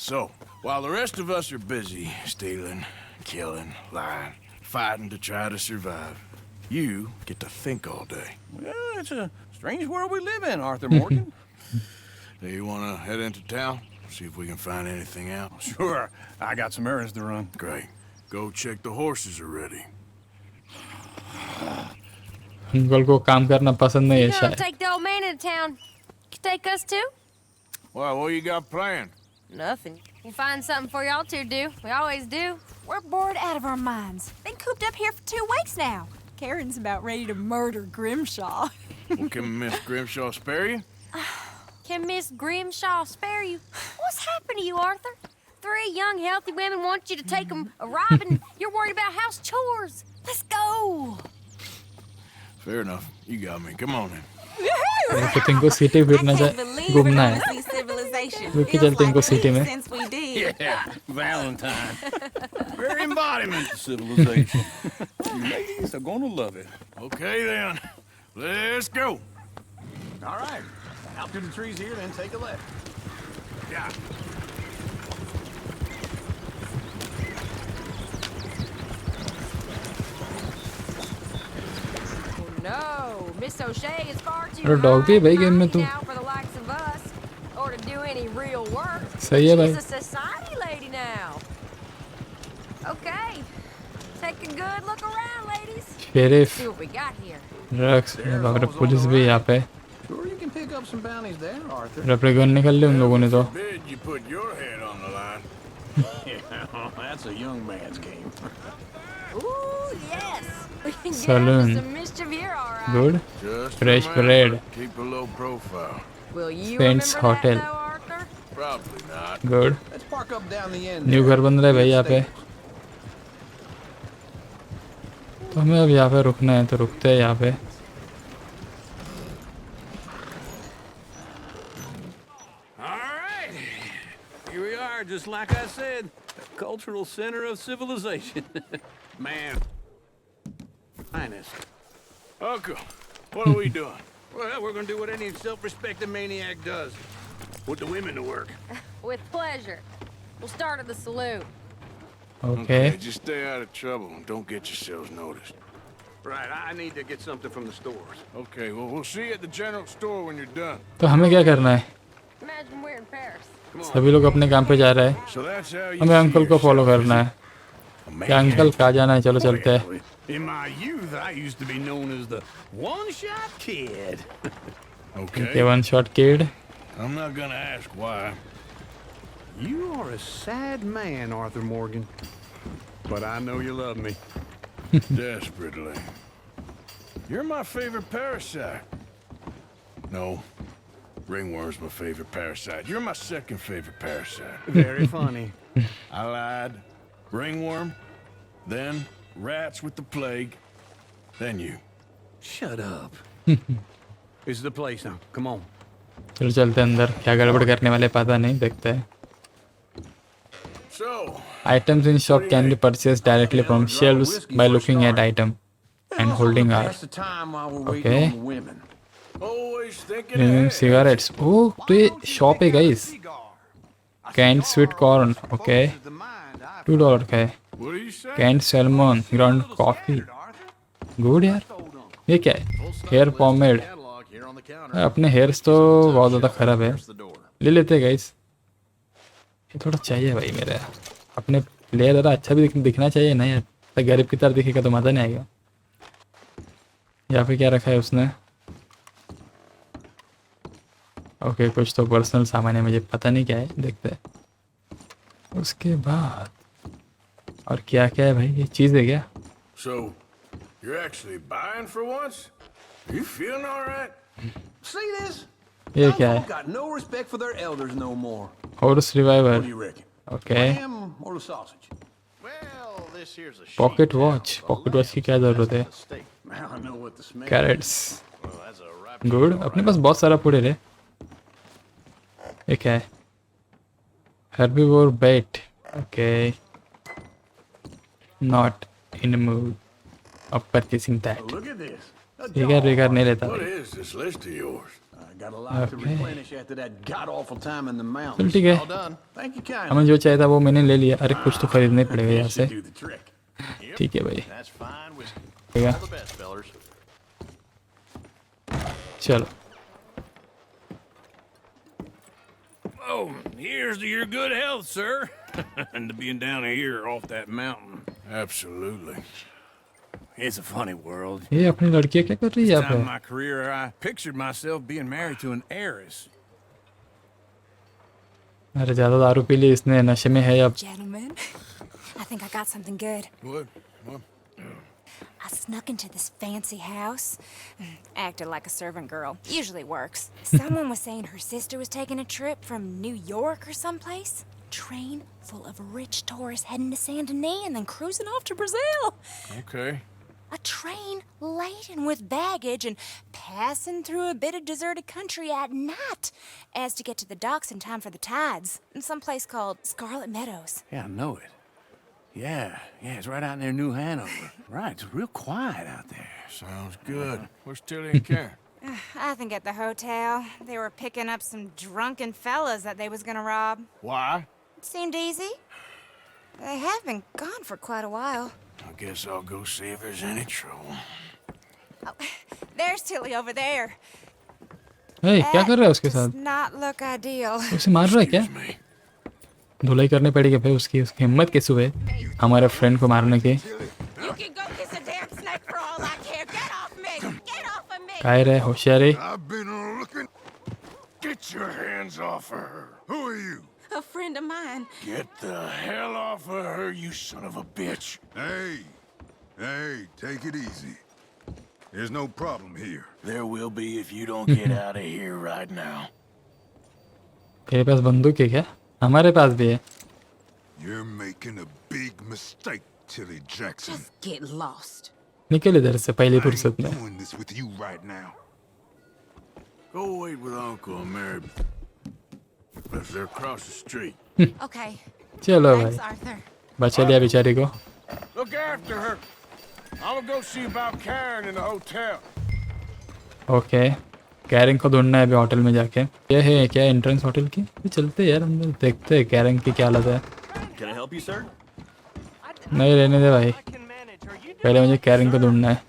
Speaker 10: So, while the rest of us are busy stealing, killing, lying, fighting to try to survive, you get to think all day.
Speaker 8: Well, it's a strange world we live in, Arthur Morgan.
Speaker 10: Do you want to head into town? See if we can find anything out?
Speaker 8: Sure. I got some errands to run.
Speaker 10: Great. Go check the horses are ready.
Speaker 1: Uncle को काम करना पसंद नहीं है
Speaker 11: You're gonna
Speaker 1: शायद।
Speaker 11: take the old man into town. You take us too?
Speaker 10: Well, what you got planned?
Speaker 11: Nothing. We'll find something for y'all to do. We always do.
Speaker 12: We're bored out of our minds. Been cooped up here for 2 weeks now. Karen's about ready to murder Grimshaw.
Speaker 10: Well, can Miss Grimshaw spare you?
Speaker 11: Can Miss Grimshaw spare you? What's happened to you, Arthur? 3 young, healthy women want you to take them a ride, and you're worried about house chores. Let's go.
Speaker 10: Fair enough. You got me. Come on in.
Speaker 1: तो तुमको city फिरना घूमना है, रुकी चलते इनको city में।
Speaker 8: Yeah, Valentine. Very embodiment of civilization. You ladies are gonna love it.
Speaker 10: Okay, then. Let's go.
Speaker 6: All right. Out through the trees here, then take a left.
Speaker 10: Yeah.
Speaker 11: No, Miss O'Shea is far too
Speaker 1: अरे dog भी है भाई game में तू।
Speaker 11: now for the likes of us, or to do any real work.
Speaker 1: सही है भाई।
Speaker 11: She's a society lady now. Okay, take a good look around, ladies.
Speaker 1: Sheriff,
Speaker 11: See what we got here.
Speaker 1: Drugs, Baba police भी यहाँ पे।
Speaker 6: Sure, you can pick up some bounties there, Arthur.
Speaker 1: रबड़े gun निकल ली उन लोगों ने तो।
Speaker 10: Forbid you put your head on the line.
Speaker 6: Yeah, that's a young man's game.
Speaker 11: Ooh, yes. We can get
Speaker 1: Saloon.
Speaker 11: into some mischief here, all right.
Speaker 1: Good.
Speaker 10: Just
Speaker 1: Fresh
Speaker 10: remember,
Speaker 1: bread.
Speaker 10: keep a low profile.
Speaker 11: Will you
Speaker 1: Friends
Speaker 11: remember
Speaker 1: Hotel.
Speaker 11: that, though, Arthur?
Speaker 10: Probably not.
Speaker 1: Good.
Speaker 6: Let's park up down the end.
Speaker 1: New
Speaker 6: there.
Speaker 1: घर बन रहा है भाई यहाँ पे। तो हमें अब यहाँ पे रुकना है, तो रुकते हैं यहाँ पे।
Speaker 8: Just like I said, a cultural center of civilization. Man. Finest.
Speaker 10: Uncle, what are we doing?
Speaker 8: Well, we're gonna do what any self-respecting maniac does. Put the women to work.
Speaker 11: With pleasure. We'll start at the saloon.
Speaker 1: Okay.
Speaker 10: Just stay out of trouble and don't get yourselves noticed.
Speaker 8: Right, I need to get something from the stores.
Speaker 10: Okay, well, we'll see you at the general store when you're done.
Speaker 1: तो हमें क्या करना है?
Speaker 11: Imagine we're in Paris.
Speaker 1: सभी लोग अपने काम पे जा रहे हैं.
Speaker 10: So that's how you
Speaker 1: हमें
Speaker 10: see
Speaker 1: अंकल को फॉलो
Speaker 10: yourself,
Speaker 1: करना
Speaker 10: is
Speaker 1: है.
Speaker 10: it?
Speaker 1: क्या अंकल कहाँ जाना है? चलो चलते हैं.
Speaker 8: In my youth, I used to be known as the one-shot kid.
Speaker 10: Okay.
Speaker 1: One shot kid.
Speaker 10: I'm not gonna ask why.
Speaker 8: You are a sad man, Arthur Morgan. But I know you love me.
Speaker 10: Desperately. You're my favorite parasite. No. Ringworm's my favorite parasite. You're my second favorite parasite.
Speaker 8: Very funny.
Speaker 10: I lied. Ringworm, then rats with the plague, then you.
Speaker 8: Shut up. This is the place now. Come on.
Speaker 1: चलो चलते हैं अंदर. क्या गड़बड़ करने वाले पता नहीं, देखते हैं.
Speaker 10: So,
Speaker 1: Items in shop can be purchased directly from shelves by looking at item and holding R.
Speaker 8: Pass the time while we're waiting
Speaker 1: Okay.
Speaker 8: on the women.
Speaker 10: always thinking
Speaker 1: Premium
Speaker 10: ahead.
Speaker 1: cigarettes. Oh, तो ये shop है guys. Canned sweet corn. Okay. $2 का है.
Speaker 10: What do you say?
Speaker 1: Canned salmon. Ground coffee. Good यार. ये क्या है? Hair pomade. अपने hairs तो बहुत ज़्यादा खराब है. ले लेते हैं guys. ये थोड़ा चाहिए भाई मेरे. अपने प्लेयर ज़रा अच्छा भी दिखना चाहिए ना यार. तो गरीब की तरह दिखेगा तो मज़ा नहीं आएगा. यहाँ पे क्या रखा है उसने? ओके कुछ तो पर्सनल सामान है, मुझे पता नहीं क्या है, देखते हैं. उसके बाद और क्या क्या है भाई? ये चीज़ है क्या?
Speaker 10: So, you're actually buying for once? Are you feeling all right?
Speaker 8: See this?
Speaker 1: ये क्या है?
Speaker 8: Got no respect for their elders no more.
Speaker 1: Horse reviver. Okay.
Speaker 8: Ham or the sausage?
Speaker 1: Pocket watch. Pocket watch की क्या ज़रूरत है?
Speaker 8: Now I know what the smell.
Speaker 1: Carrots. Good. अपने पास बहुत सारा फूड है. ये क्या है? herbivore bait. Okay. Not in the mood of purchasing that.
Speaker 8: Look at this.
Speaker 1: रिगर नहीं लेता.
Speaker 10: What is this list of yours?
Speaker 8: I got a lot to replenish after that god-awful time in the
Speaker 1: चल
Speaker 8: mountains.
Speaker 1: ठीक है.
Speaker 8: All done. Thank you kindly.
Speaker 1: हमें जो चाहिए था वो मैंने ले लिया. अरे कुछ तो खरीदने पड़ेगा यहाँ से.
Speaker 8: Do the trick.
Speaker 1: ठीक है भाई.
Speaker 2: That's fine whiskey.
Speaker 1: ठीक है.
Speaker 2: All the best, fellers.
Speaker 1: चलो.
Speaker 8: Oh, here's to your good health, sir. And to being down here off that mountain.
Speaker 10: Absolutely.
Speaker 8: It's a funny world.
Speaker 1: ये अपनी लड़की क्या कर रही है यहाँ
Speaker 8: Time in
Speaker 1: पे?
Speaker 8: my career, I pictured myself being married to an heiress.
Speaker 1: अरे ज़्यादा दारू पी ली इसने, नशे में है अब.
Speaker 12: Gentlemen, I think I got something good.
Speaker 10: What?
Speaker 12: I snuck into this fancy house. Acted like a servant girl. Usually works. Someone was saying her sister was taking a trip from New York or someplace. Train full of rich tourists heading to Saint Denis and then cruising off to Brazil.
Speaker 10: Okay.
Speaker 12: A train laden with baggage and passing through a bit of deserted country at night as to get to the docks in time for the tides. In some place called Scarlet Meadows.
Speaker 8: Yeah, I know it. Yeah, it's right out near New Hanover. Right, it's real quiet out there.
Speaker 10: Sounds good. Where's Tilly and Karen?
Speaker 12: I think at the hotel. They were picking up some drunken fellas that they was gonna rob.
Speaker 10: Why?
Speaker 12: It seemed easy. They have been gone for quite a while.
Speaker 10: I guess I'll go see if there's any trouble.
Speaker 12: Oh, there's Tilly over there.
Speaker 1: Hey, क्या कर रहा है उसके
Speaker 12: Does
Speaker 1: साथ?
Speaker 12: not look ideal.
Speaker 1: उसे मार रहा है क्या? धुलाई करनी पड़ेगी भाई उसकी हिम्मत कैसे हुए हमारे फ्रेंड को मारने की.
Speaker 11: You can go kiss a damn snake for all I care. Get off me! Get off of me!
Speaker 1: काय रे होशियारी.
Speaker 2: I've been looking. Get your hands off of her. Who are you?
Speaker 11: A friend of mine.
Speaker 10: Get the hell off of her, you son of a bitch.
Speaker 2: Hey, take it easy. There's no problem here.
Speaker 10: There will be if you don't get out of here right now.
Speaker 1: तेरे पास बंदूक है क्या? हमारे पास भी है.
Speaker 2: You're making a big mistake, Tilly Jackson.
Speaker 11: Just get lost.
Speaker 1: निकल इधर से पहली
Speaker 2: I ain't
Speaker 1: फुर्सत में.
Speaker 2: doing this with you right now.
Speaker 10: Go wait with Uncle and Mary. They're across the street.
Speaker 11: Okay,
Speaker 1: चलो भाई बचा लिया बेचारी को।
Speaker 10: Look after her. I'm gonna go see about Karen in the hotel.
Speaker 1: Okay carrying को ढूंढना है अभी होटल में जाके। ये है क्या एंट्रेंस होटल की? तो चलते हैं यार अंदर देखते हैं कैरिंग की क्या हालत है।
Speaker 7: Can I help you, sir?
Speaker 1: नहीं रहने दे भाई, पहले मुझे कैरिंग को ढूंढना है।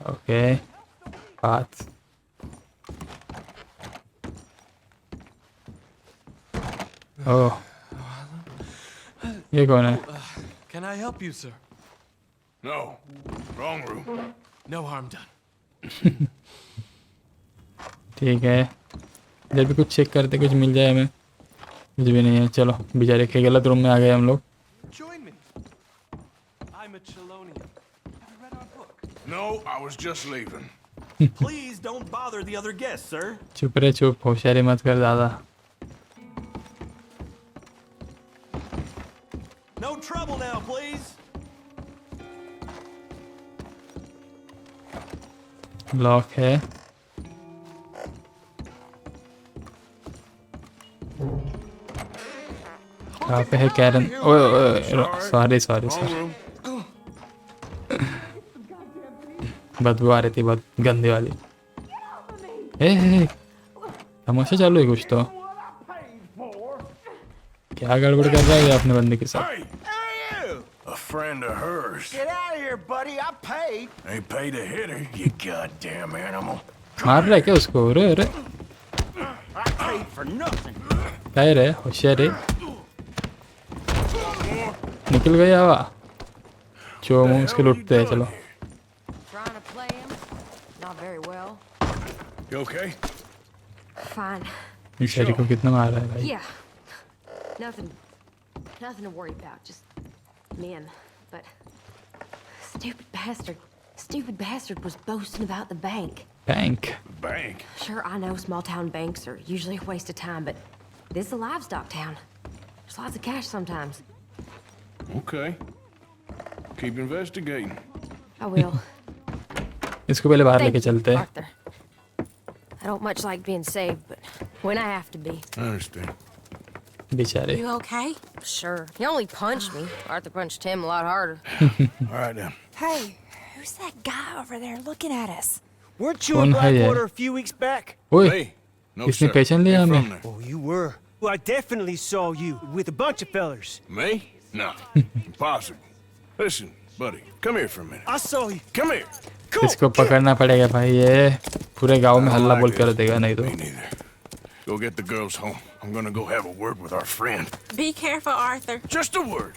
Speaker 1: ओके पाथ ओह ये कौन है?
Speaker 13: Can I help you, sir?
Speaker 10: No. Wrong room.
Speaker 13: No harm done.
Speaker 1: ठीक है इधर भी कुछ चेक करते कुछ मिल जाए हमें। कुछ भी नहीं है। चलो बेचारे के गलत रूम में आ गए हम लोग।
Speaker 13: Join me. I'm a Chelonian. Have you read our book?
Speaker 10: No, I was just leaving.
Speaker 7: Please don't bother the other guests, sir.
Speaker 1: चुप रे चुप, होशियारी मत कर दादा।
Speaker 7: No trouble now, please.
Speaker 1: Lock है। कहाँ पे है कैरन? ओए सॉरी सॉरी सॉरी, बदबू आ रही थी बहुत गंदी वाली। ए तमाशा चालू है कुछ तो। क्या गड़बड़ कर रहा है ये अपने बंदे के साथ?
Speaker 10: A friend of hers.
Speaker 5: Get out of here, buddy. I paid.
Speaker 10: Ain't paid to hit her, you goddamn animal.
Speaker 1: मार रहा है क्या उसको? अरे अरे
Speaker 5: I paid for nothing.
Speaker 1: क्या है रे होशियारी? निकल गई हवा। जो मुंह उसके लुटते हैं। चलो
Speaker 11: Trying to play him? Not very well.
Speaker 10: You okay?
Speaker 11: Fine.
Speaker 1: बेचारी को कितना मार रहा है भाई?
Speaker 11: Yeah. Nothing to worry about. Just men. But stupid bastard was boasting about the bank.
Speaker 1: Bank?
Speaker 10: Bank?
Speaker 11: Sure, I know small town banks are usually a waste of time, but this is a livestock town. There's lots of cash sometimes.
Speaker 10: Okay. Keep investigating.
Speaker 11: I will.
Speaker 1: इसको पहले बाहर
Speaker 11: Thank
Speaker 1: लेके
Speaker 11: you,
Speaker 1: चलते हैं।
Speaker 11: Arthur. I don't much like being saved, but when I have to be.
Speaker 10: I understand.
Speaker 1: बेचारे।
Speaker 12: You okay?
Speaker 11: Sure. He only punched me. Arthur punched him a lot harder.
Speaker 10: All right then.
Speaker 12: Hey, who's that guy over there looking at us?
Speaker 7: Weren't you in
Speaker 1: कौन है ये?
Speaker 7: Blackwater a few weeks back?
Speaker 1: ओए
Speaker 10: Hey. No,
Speaker 1: इसने
Speaker 10: sir.
Speaker 1: पहचान लिया
Speaker 10: Ain't
Speaker 1: हमें।
Speaker 10: from there.
Speaker 7: Oh, you were.
Speaker 14: Well, I definitely saw you with a bunch of fellers.
Speaker 10: Me? No. Impossible. Listen, buddy, come here for a minute.
Speaker 14: I saw you.
Speaker 10: Come here.
Speaker 1: इसको पकड़ना पड़ेगा भाई, ये पूरे गांव में हल्ला बोल कर देगा नहीं तो।
Speaker 10: Me neither. Go get the girls home. I'm gonna go have a word with our friend.
Speaker 12: Be careful, Arthur.
Speaker 10: Just a word.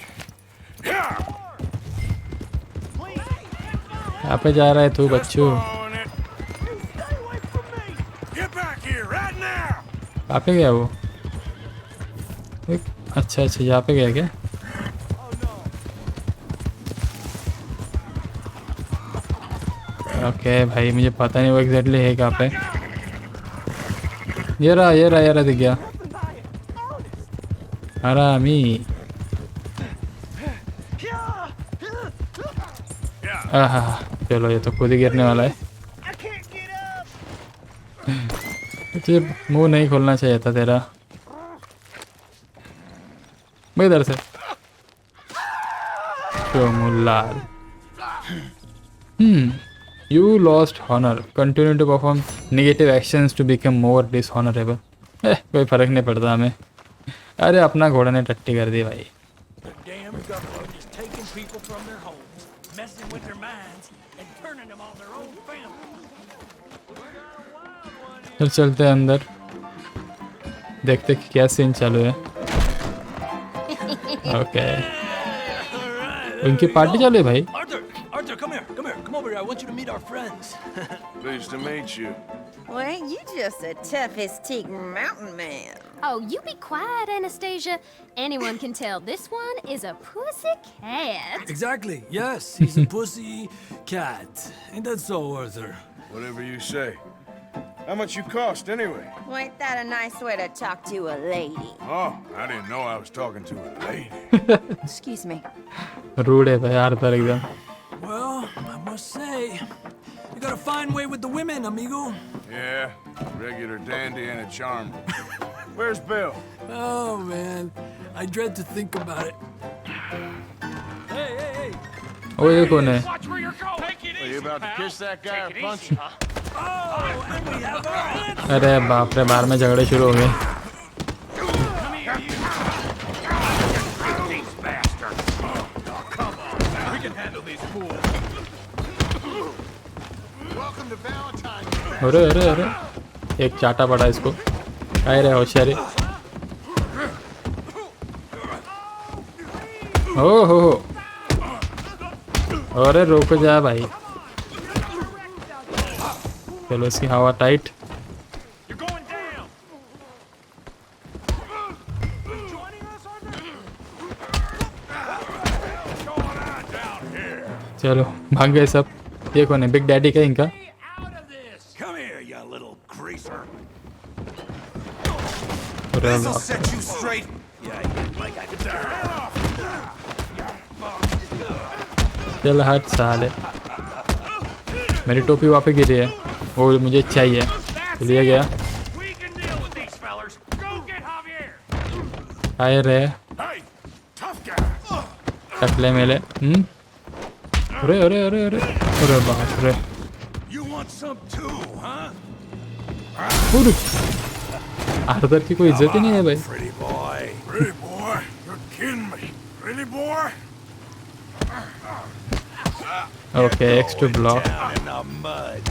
Speaker 10: Yeah.
Speaker 1: यहाँ पे जा रहा है तू बच्चू?
Speaker 10: On it. Get back here right now.
Speaker 1: कहाँ पे गया वो? अच्छा अच्छा यहाँ पे गया क्या? ओके भाई मुझे पता नहीं वो एग्जैक्टली है कहाँ पे। ये रहा दिख गया। हरामी। आहा चलो ये तो खुद ही गिरने वाला है। तुझे मुंह नहीं खोलना चाहिए था तेरा। मैं इधर से लाल। You lost honor. Continue to perform negative actions to become more dishonorable. कोई फर्क नहीं पड़ता हमें। अरे अपना घोड़ा ने टट्टी कर दी भाई।
Speaker 6: Damn government is taking people from their homes, messing with their minds, and turning them on their own family.
Speaker 1: चल चलते हैं अंदर, देखते कि क्या सीन चालू है। ओके उनकी पार्टी चालू है भाई।
Speaker 6: Arthur, come over here. I want you to meet our friends.
Speaker 10: Pleased to meet you.
Speaker 12: Well, ain't you just a tough as teak mountain man?
Speaker 11: Oh, you be quiet, Anastasia. Anyone can tell this one is a pussy cat.
Speaker 6: Exactly. Yes, he's a pussy cat. Ain't that so, Arthur?
Speaker 10: Whatever you say. How much you cost anyway?
Speaker 12: Well, ain't that a nice way to talk to a lady?
Speaker 10: Oh, I didn't know I was talking to a lady.
Speaker 12: Excuse me.
Speaker 1: Rude है भाई Arthur एकदम।
Speaker 6: Well, I must say, you got a fine way with
Speaker 7: the women, amigo.
Speaker 10: Yeah, regular dandy and a charmer. Where's Bill?
Speaker 7: Oh, man. I dread to think about it. Hey, hey, hey.
Speaker 1: ओ ये कौन है?
Speaker 6: Watch where you're going. Take it
Speaker 10: Are
Speaker 6: easy,
Speaker 10: you about to
Speaker 6: pal.
Speaker 10: kiss that guy or
Speaker 6: Take it
Speaker 10: punch
Speaker 6: easy,
Speaker 10: him?
Speaker 6: huh?
Speaker 7: Oh, and we have our hands.
Speaker 1: अरे बाप रे, बाहर में झगड़े शुरू हो गए।
Speaker 6: Come here, you. These bastards. Oh, come on. We can handle these fools.
Speaker 5: Welcome to Valentine's.
Speaker 1: अरे अरे अरे, एक चाटा पड़ा इसको। काय रे होशियारी। ओ हो। अरे रुक जा भाई। चलो इसकी हवा tight.
Speaker 6: You're going down. Joining us, Arthur? What's going on down here?
Speaker 1: चलो भाग गए सब। ये कौन है? बिग डैडी का इनका?
Speaker 6: Come here, you little greaser.
Speaker 1: अरे
Speaker 7: This'll
Speaker 1: बाप।
Speaker 7: set you straight.
Speaker 1: चल हट साले। मेरी टोपी वहाँ पे गिरी है, वो मुझे चाहिए। लिया गया।
Speaker 6: We can deal with these fellers. Go get Javier.
Speaker 1: आए रे
Speaker 10: Hey, tough guy.
Speaker 1: टकले मेले। अरे अरे अरे अरे अरे बाप रे।
Speaker 10: You want some too, huh?
Speaker 1: अरे आर्थर की कोई इज्जत ही नहीं है भाई।
Speaker 10: Pretty boy. Pretty boy. You're kidding me. Pretty boy.
Speaker 1: Okay, extra block.
Speaker 10: Down in the mud.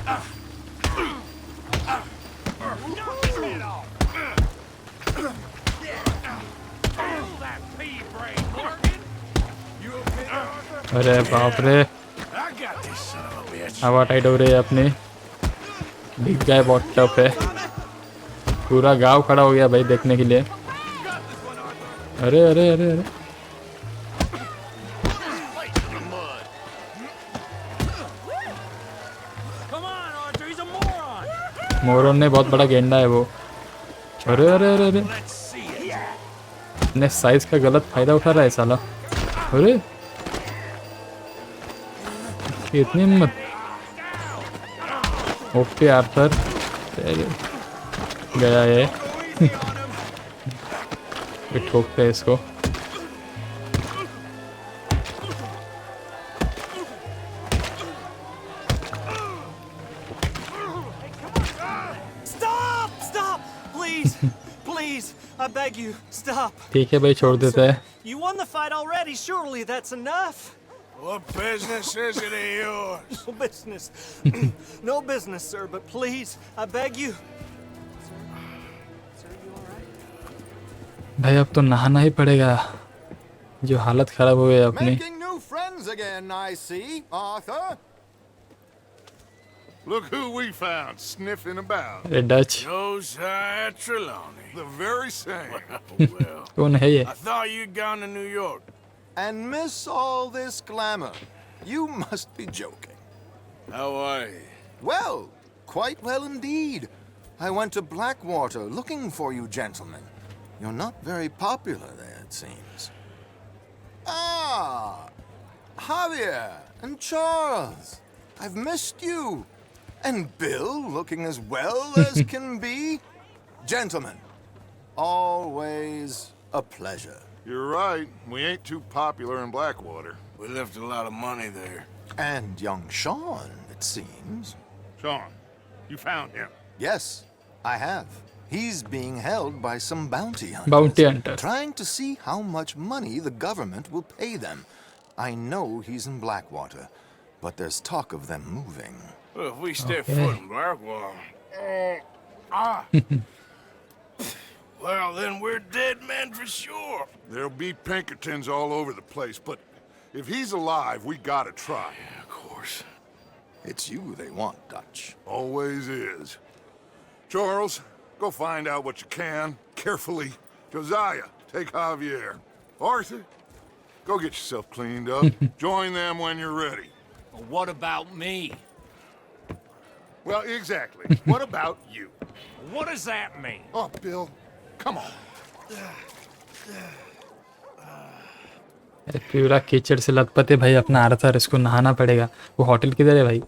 Speaker 6: Knock his head off. Pull that pea brain, Morgan.
Speaker 10: You okay, Arthur?
Speaker 1: अरे बाप रे,
Speaker 10: I got this son of a bitch.
Speaker 1: हवा tight हो रही है अपनी। Big guy बहुत tough है। पूरा गांव खड़ा हो गया भाई देखने के लिए। अरे अरे अरे अरे
Speaker 6: Come on, Arthur. He's a moron.
Speaker 1: मोरन ने बहुत बड़ा गेंडा है वो। अरे अरे अरे अरे,
Speaker 6: Let's see it.
Speaker 1: अपने साइज का गलत फायदा उठा रहा है साला। अरे इतनी हिम्मत। ओके आर्थर, गया ये। ये ठोकते हैं इसको।
Speaker 14: Stop! Stop! Please! Please! I beg you, stop.
Speaker 1: ठीक है भाई, छोड़ देते हैं।
Speaker 14: You won the fight already. Surely that's enough.
Speaker 10: What business is it of yours?
Speaker 14: No business. No business, sir, but please, I beg you.
Speaker 1: भाई अब तो नहाना ही पड़ेगा, जो हालत खराब हो गई है अपनी।
Speaker 5: Making new friends again, I see, Arthur.
Speaker 2: Look who we found sniffing about.
Speaker 1: अरे Dutch
Speaker 10: Josiah Trelawney.
Speaker 2: The very same.
Speaker 10: Well,
Speaker 1: कौन है ये?
Speaker 10: I thought you'd gone to New York.
Speaker 5: And miss all this glamour. You must be joking.
Speaker 10: How are you?
Speaker 5: Well, quite well indeed. I went to Blackwater looking for you gentlemen. You're not very popular there, it seems. Ah, Javier and Charles. I've missed you. And Bill looking as well as can be. Gentlemen, always a pleasure.
Speaker 2: You're right. We ain't too popular in Blackwater.
Speaker 10: We left a lot of money there.
Speaker 5: And young Sean, it seems.
Speaker 2: Sean, you found him.
Speaker 5: Yes, I have. He's being held by some bounty hunters.
Speaker 1: Bounty hunter.
Speaker 5: Trying to see how much money the government will pay them. I know he's in Blackwater, but there's talk of them moving.
Speaker 10: Well, if we step
Speaker 1: Okay.
Speaker 10: foot in Blackwater... Well, then we're dead men for sure.
Speaker 2: There'll be Pinkertons all over the place, but if he's alive, we gotta try.
Speaker 10: Of course.
Speaker 5: It's you they want, Dutch.
Speaker 2: Always is. Charles, go find out what you can, carefully. Josiah, take Javier. Arthur, go get yourself cleaned up. Join them when you're ready.
Speaker 6: Well, what about me?
Speaker 2: Well, exactly. What about you?
Speaker 6: What does that mean?
Speaker 2: Oh, Bill, come on.
Speaker 1: अरे पूरा कीचड़ से लथपथ है भाई अपना Arthur, इसको नहाना पड़ेगा। वो होटल किधर है भाई?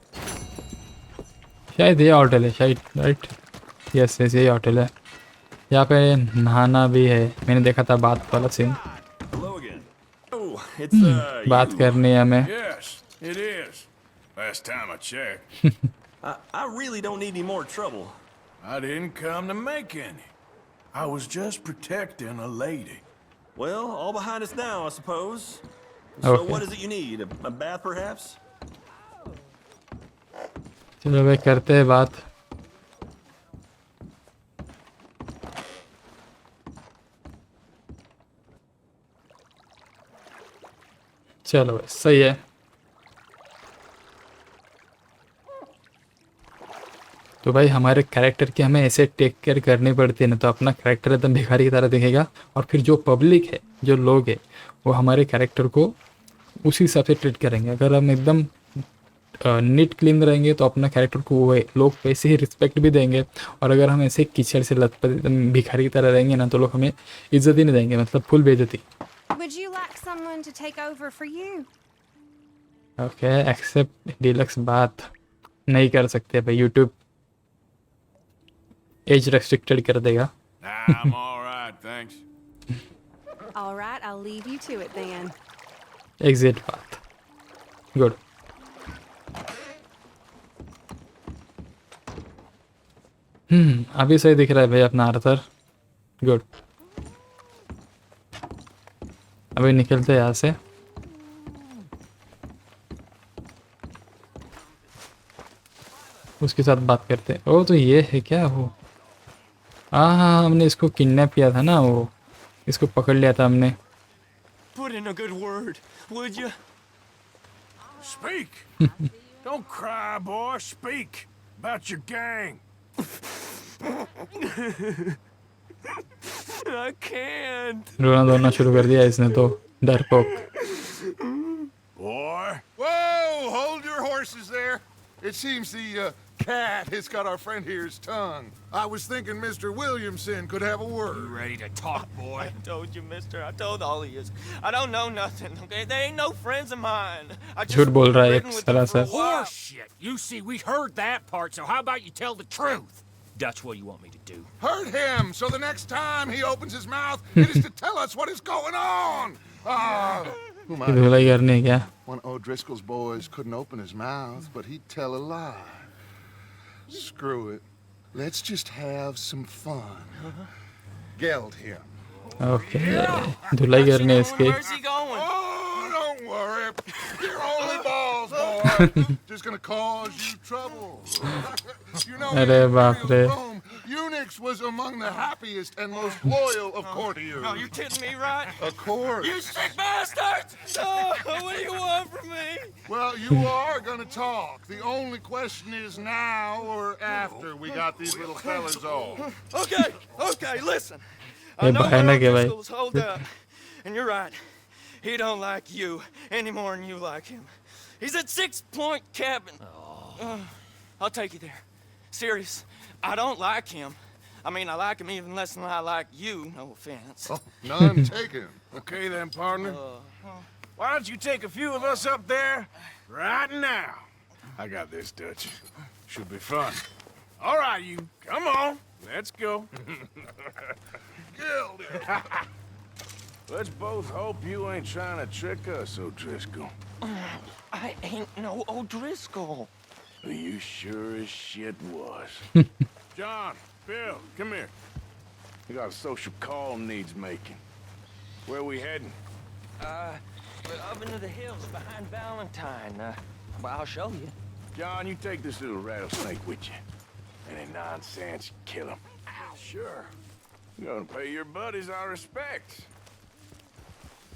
Speaker 1: शायद ये होटल है शायद, राइट? यस यस यही होटल है। यहाँ पे नहाना भी है, मैंने देखा था बात वाला सीन। बात करनी है हमें।
Speaker 10: Yes, it is. Last time I checked.
Speaker 14: I really don't need any more trouble.
Speaker 10: I didn't come to make any. I was just protecting a lady.
Speaker 14: Well, all behind us now, I suppose. So
Speaker 1: Okay.
Speaker 14: what is it you need? A bath, perhaps?
Speaker 1: चलो भाई करते हैं बात। चलो भाई सही है। तो भाई हमारे कैरेक्टर की हमें ऐसे टेक केयर करनी पड़ती है ना, तो अपना कैरेक्टर एकदम भिखारी की तरह दिखेगा और फिर जो पब्लिक है, जो लोग हैं, वो हमारे कैरेक्टर को उसी हिसाब से ट्रीट करेंगे। अगर हम एकदम नीट क्लीन रहेंगे तो अपना कैरेक्टर को वो लोग वैसे ही रिस्पेक्ट भी देंगे, और अगर हम ऐसे कीचड़ से लथपथ एकदम भिखारी की तरह रहेंगे ना, तो लोग हमें इज्जत ही नहीं देंगे, मतलब फुल बेइज्जती।
Speaker 12: Would you like someone to take over for you?
Speaker 1: Okay except deluxe बात नहीं कर सकते भाई, यूट्यूब एज रेस्ट्रिक्टेड कर देगा।
Speaker 10: Nah, I'm all right, thanks.
Speaker 15: All right, I'll leave you to it then.
Speaker 1: Exit बात गुड। अभी सही दिख रहा है भाई अपना आर्थर, गुड। अभी निकलते हैं यहाँ से। उसके साथ बात करते हैं। ओ तो ये है क्या वो? हाँ हमने इसको किडनैप किया था ना, वो इसको पकड़ लिया था हमने।
Speaker 14: Put in a good word, would you?
Speaker 10: Speak. Don't cry, boy. Speak about your gang.
Speaker 14: I can't.
Speaker 1: रोना धोना शुरू कर दिया इसने तो, डरपोक।
Speaker 10: Boy.
Speaker 2: Whoa! Hold your horses there. It seems the cat has got our friend here's tongue. I was thinking Mr. Williamson could have a word.
Speaker 14: You ready to talk, boy? I told you, mister. I told all of you. I don't know nothing, okay? They ain't no friends of mine. I just
Speaker 1: झूठ बोल रहा है
Speaker 14: ridden
Speaker 1: एक
Speaker 14: with them
Speaker 1: तरह
Speaker 14: for
Speaker 1: से।
Speaker 14: a while.
Speaker 6: Shit. You see, we heard that part, so how about you tell the truth? Dutch, what do you want me to do?
Speaker 2: Hurt him, so the next time he opens his mouth, it is to tell us what is going on. Who am I?
Speaker 1: धुलाई करनी है क्या?
Speaker 2: One of O'Driscoll's boys couldn't open his mouth, but he'd tell a lie. Screw it. Let's just have some fun. Geld him.
Speaker 1: Okay धुलाई करनी है इसकी।
Speaker 14: Where's he going?
Speaker 2: Oh, don't worry. You're only balls, boy. Just gonna cause you trouble. You know,
Speaker 1: अरे
Speaker 2: in
Speaker 1: बाप रे।
Speaker 2: Imperial Rome, eunuchs was among the happiest and most loyal of courtiers.
Speaker 14: Oh, you kidding me, right?
Speaker 2: Of course.
Speaker 14: You sick bastards! Oh, what do you want from me?
Speaker 2: Well, you are gonna talk. The only question is now or after we got these little fellas off.
Speaker 14: Okay, okay, listen.
Speaker 1: ये
Speaker 14: I know
Speaker 1: भयानक है भाई।
Speaker 14: O'Driscoll's hold up. And you're right. He don't like you any more than you like him. He's at 6 Point Cabin. I'll take you there. Serious. I don't like him. I mean, I like him even less than I like you. No offense.
Speaker 2: Oh, none taken.
Speaker 10: Okay then, partner. Why don't you take a few of us up there right now? I got this, Dutch. Should be fun. All right, you. Come on. Let's go. Let's both hope you ain't trying to trick us, O'Driscoll.
Speaker 14: I ain't no O'Driscoll.
Speaker 10: You sure as shit was. John, Bill, come here. We got a social call needs making. Where we heading?
Speaker 14: We're up into the hills behind Valentine. Well, I'll show you.
Speaker 10: John, you take this little rattlesnake with you. Any nonsense, kill him.
Speaker 3: Sure.
Speaker 10: You're gonna pay your buddies our respects.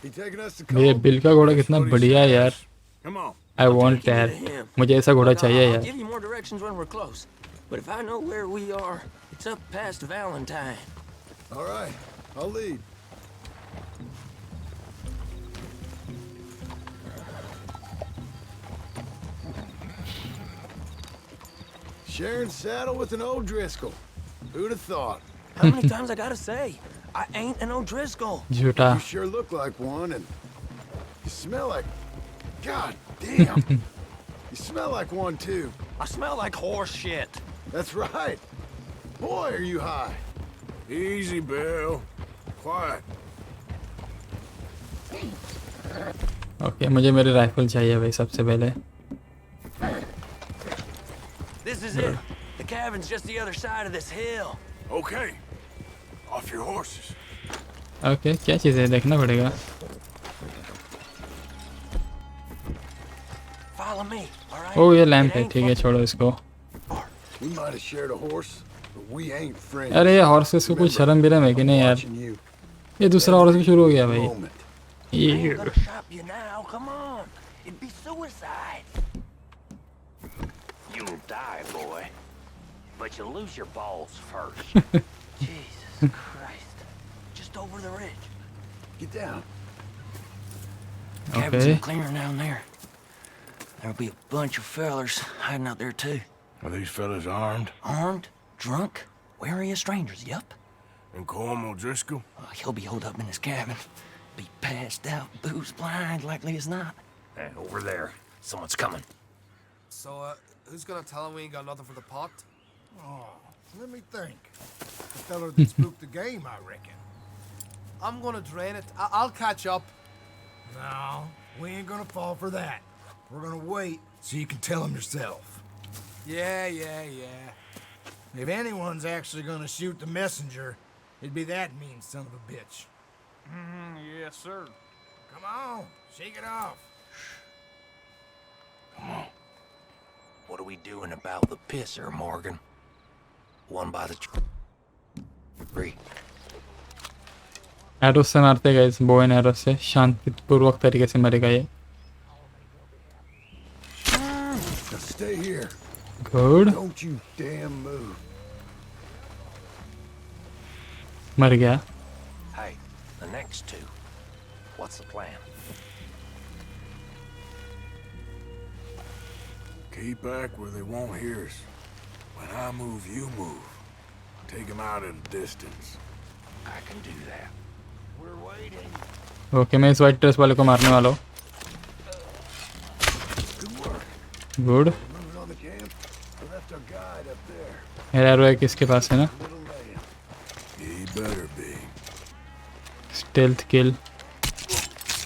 Speaker 3: He taking us to
Speaker 1: ये bill का घोड़ा कितना बढ़िया है यार।
Speaker 10: Come on.
Speaker 1: I want that. मुझे ऐसा घोड़ा चाहिए
Speaker 14: I'll
Speaker 1: यार।
Speaker 14: give you more directions when we're close. But if I know where we are, it's up past Valentine.
Speaker 3: All right, I'll lead. Sharing saddle with an O'Driscoll. Who'd have thought?
Speaker 14: How many times I gotta say? I ain't an O'Driscoll.
Speaker 1: झूठा।
Speaker 3: You sure look like one, and you smell like... God damn. You smell like one too.
Speaker 7: I smell like horse shit.
Speaker 3: That's right. Boy, are you high.
Speaker 10: Easy, Bill. Quiet.
Speaker 1: Okay मुझे मेरी rifle चाहिए भाई सबसे पहले.
Speaker 7: This is it. The cabin's just the other side of this hill.
Speaker 10: Okay. Off your horses.
Speaker 1: Okay क्या चीज़ है देखना पड़ेगा.
Speaker 7: Follow me, all right?
Speaker 1: ओ ये लैंप है ठीक है छोड़ो इसको.
Speaker 3: We might have shared a horse, but we ain't friends.
Speaker 1: अरे ये हॉर्सेस को कुछ शर्म भी है कि नहीं यार. ये दूसरा हॉर्स भी शुरू हो गया भाई.
Speaker 7: I'm gonna shop you now. Come on. It'd be suicide.
Speaker 16: You'll die, boy. But you'll lose your balls first.
Speaker 7: Jesus Christ. Just over the ridge.
Speaker 3: Get down.
Speaker 7: Cabin's in cleaner down there. There'll be a bunch of fellers hiding out there too.
Speaker 10: Are these fellas armed?
Speaker 7: Armed? Drunk? Wary of strangers, yup.
Speaker 10: And Cornwall Driscoll?
Speaker 7: He'll be holed up in his cabin. Be passed out, booze blind, likely as not.
Speaker 16: Over there. Someone's coming.
Speaker 17: So, who's gonna tell him we ain't got nothing for the pot?
Speaker 5: Oh, let me think. The feller that spooked the game, I reckon.
Speaker 17: I'm gonna drain it. I'll catch up.
Speaker 5: No, we ain't gonna fall for that. We're gonna wait so you can tell him yourself.
Speaker 17: Yeah.
Speaker 5: If anyone's actually gonna shoot the messenger, it'd be that mean son of a bitch.
Speaker 8: Yes, sir.
Speaker 5: Come on, shake it off.
Speaker 16: Come on. What are we doing about the pisser, Morgan? One by the tree.
Speaker 1: Arrow से मारते गए इस bow and arrow से शांतिपूर्वक तरीके से मरेगा ये.
Speaker 3: Stay here.
Speaker 1: Good.
Speaker 3: Don't you damn move.
Speaker 1: मर गया.
Speaker 16: Hey, the next two. What's the plan?
Speaker 10: Keep back where they won't hear us. When I move, you move. Take them out at a distance.
Speaker 16: I can do that. We're waiting.
Speaker 1: Okay मैं इस white dress वाले को मारने वाला हूँ. Good. मेरा arrow है किसके पास है ना. स्टेल्थ किल.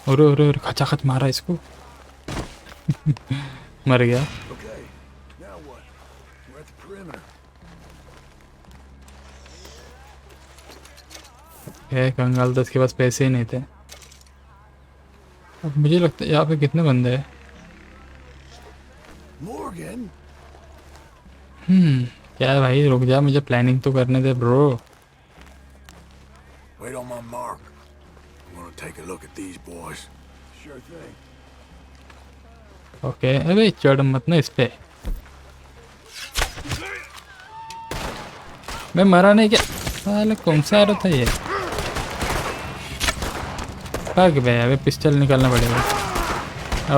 Speaker 1: और खचाखच मारा इसको. मर गया. कंगाल तो इसके पास पैसे ही नहीं थे. अब मुझे लगता है यहाँ पे कितने बंदे हैं. क्या है भाई रुक जा मुझे प्लानिंग तो करने दे bro.
Speaker 10: Wait on my mark. I'm gonna take a look at these boys.
Speaker 3: Sure thing.
Speaker 1: Okay अबे चढ़ मत ना इस पे. मैं मरा नहीं क्या. साले कौन सा एरो था ये. भाग बे अबे पिस्टल निकालना पड़ेगा.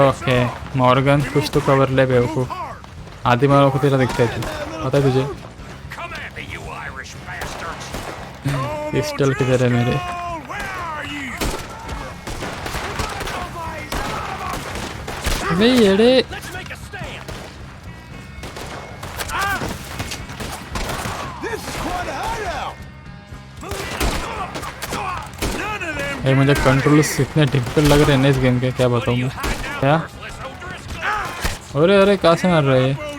Speaker 1: ओके मॉर्गन कुछ तो कवर ले बेवकूफ. आधी मारो को तेरा दिखता है पता है तुझे. पिस्टल किधर है मेरे. अबे येड़े. ये मुझे कंट्रोल्स इतने डिफिकल्ट लग रहे हैं इस गेम के क्या बताऊँ मैं. क्या अरे कहाँ से मार रहे हैं.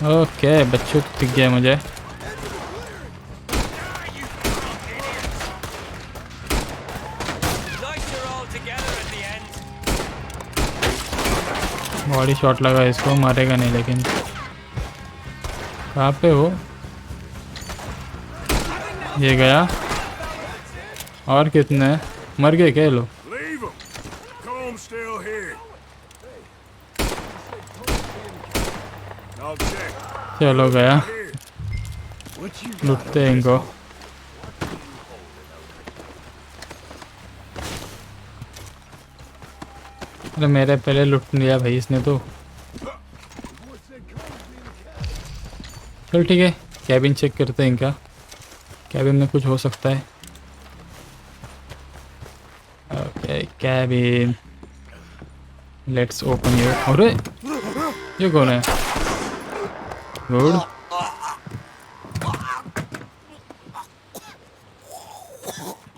Speaker 1: ओके बच्चों दिख गया मुझे. बॉडी शॉट लगा इसको मारेगा नहीं लेकिन. कहाँ पे हो. ये गया. और कितने मर गए क्या लो. चलो गया. लुटते हैं इनको. अरे मेरे पहले लुट लिया भाई इसने तो. चल ठीक है कैबिन चेक करते हैं इनका. कैबिन में कुछ हो सकता है. Okay cabin. Let's open your. अरे ये कौन है? Good.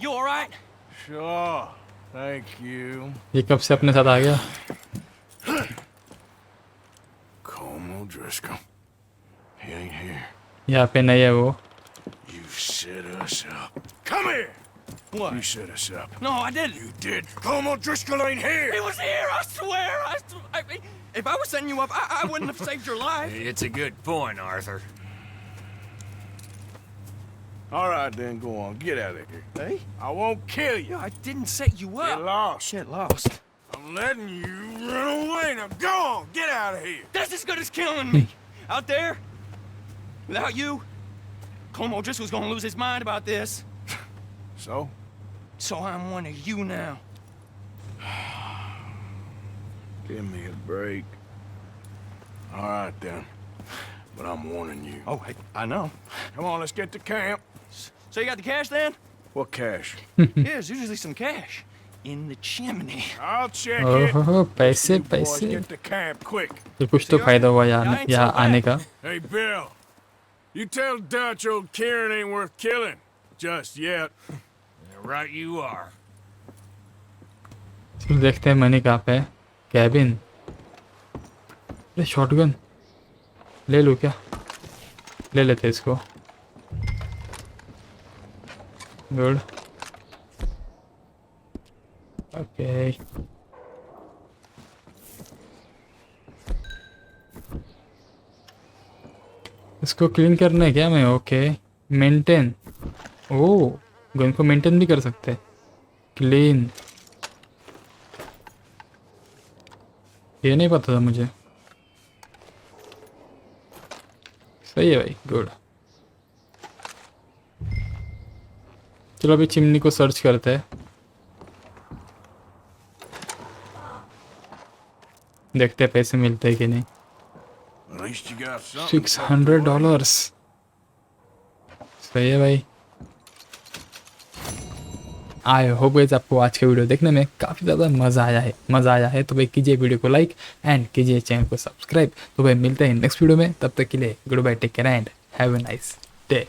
Speaker 14: You all right?
Speaker 10: Sure. Thank you.
Speaker 1: ये कब से अपने साथ आ गया?
Speaker 10: Cornwall Driscoll. He ain't here.
Speaker 1: यहाँ पे नहीं है वो।
Speaker 10: You set us up. Come here!
Speaker 14: What?
Speaker 10: You set us up.
Speaker 14: No, I didn't.
Speaker 10: You did. Cornwall Driscoll ain't here!
Speaker 14: He was here, I swear. I mean, if I was setting you up, I wouldn't have saved your life.
Speaker 6: It's a good point, Arthur.
Speaker 10: All right, then, go on. Get out of here.
Speaker 14: Hey?
Speaker 10: I won't kill you.
Speaker 14: I didn't set you up.
Speaker 10: Get lost.
Speaker 14: Shit, lost.
Speaker 10: I'm letting you run away. Now go on. Get out of here.
Speaker 14: That's as good as killing me. Out there, without you, Cornwall Driscoll's gonna lose his mind about this.
Speaker 10: So?
Speaker 14: So I'm one of you now.
Speaker 10: Give me a break. All right, then. But I'm warning you.
Speaker 14: Oh, I know.
Speaker 10: Come on, let's get to camp.
Speaker 14: So you got the cash then?
Speaker 10: What cash?
Speaker 14: Yeah, there's usually some cash in the chimney.
Speaker 10: I'll check it.
Speaker 1: ओहो पैसे
Speaker 10: Boys,
Speaker 1: पैसे।
Speaker 10: get to camp quick.
Speaker 1: तो कुछ तो फायदा हुआ यहाँ आने का।
Speaker 10: Hey, Bill. You tell Dutch old Kieran ain't worth killing. Just yet.
Speaker 6: Right you are.
Speaker 1: चलो देखते हैं मनी कहाँ पे है। कैबिन। अरे शॉटगन ले लूँ क्या? ले लेते इसको। गुड। ओके। इसको क्लीन करना है क्या मैं? ओके। मेंटेन। ओह गन को मेंटेन भी कर सकते हैं। क्लीन। ये नहीं पता था मुझे। सही है भाई, गुड। चलो अभी चिमनी को सर्च करते हैं। देखते हैं पैसे मिलते हैं कि नहीं।
Speaker 10: At least you got something.
Speaker 1: $600। सही है भाई। आई होप गाइस आपको आज का वीडियो देखने में काफ़ी ज़्यादा मज़ा आया है तो भाई कीजिए वीडियो को लाइक एंड कीजिए चैनल को सब्सक्राइब। तो भाई मिलते हैं नेक्स्ट वीडियो में, तब तक के लिए goodbye, take care and have a nice day.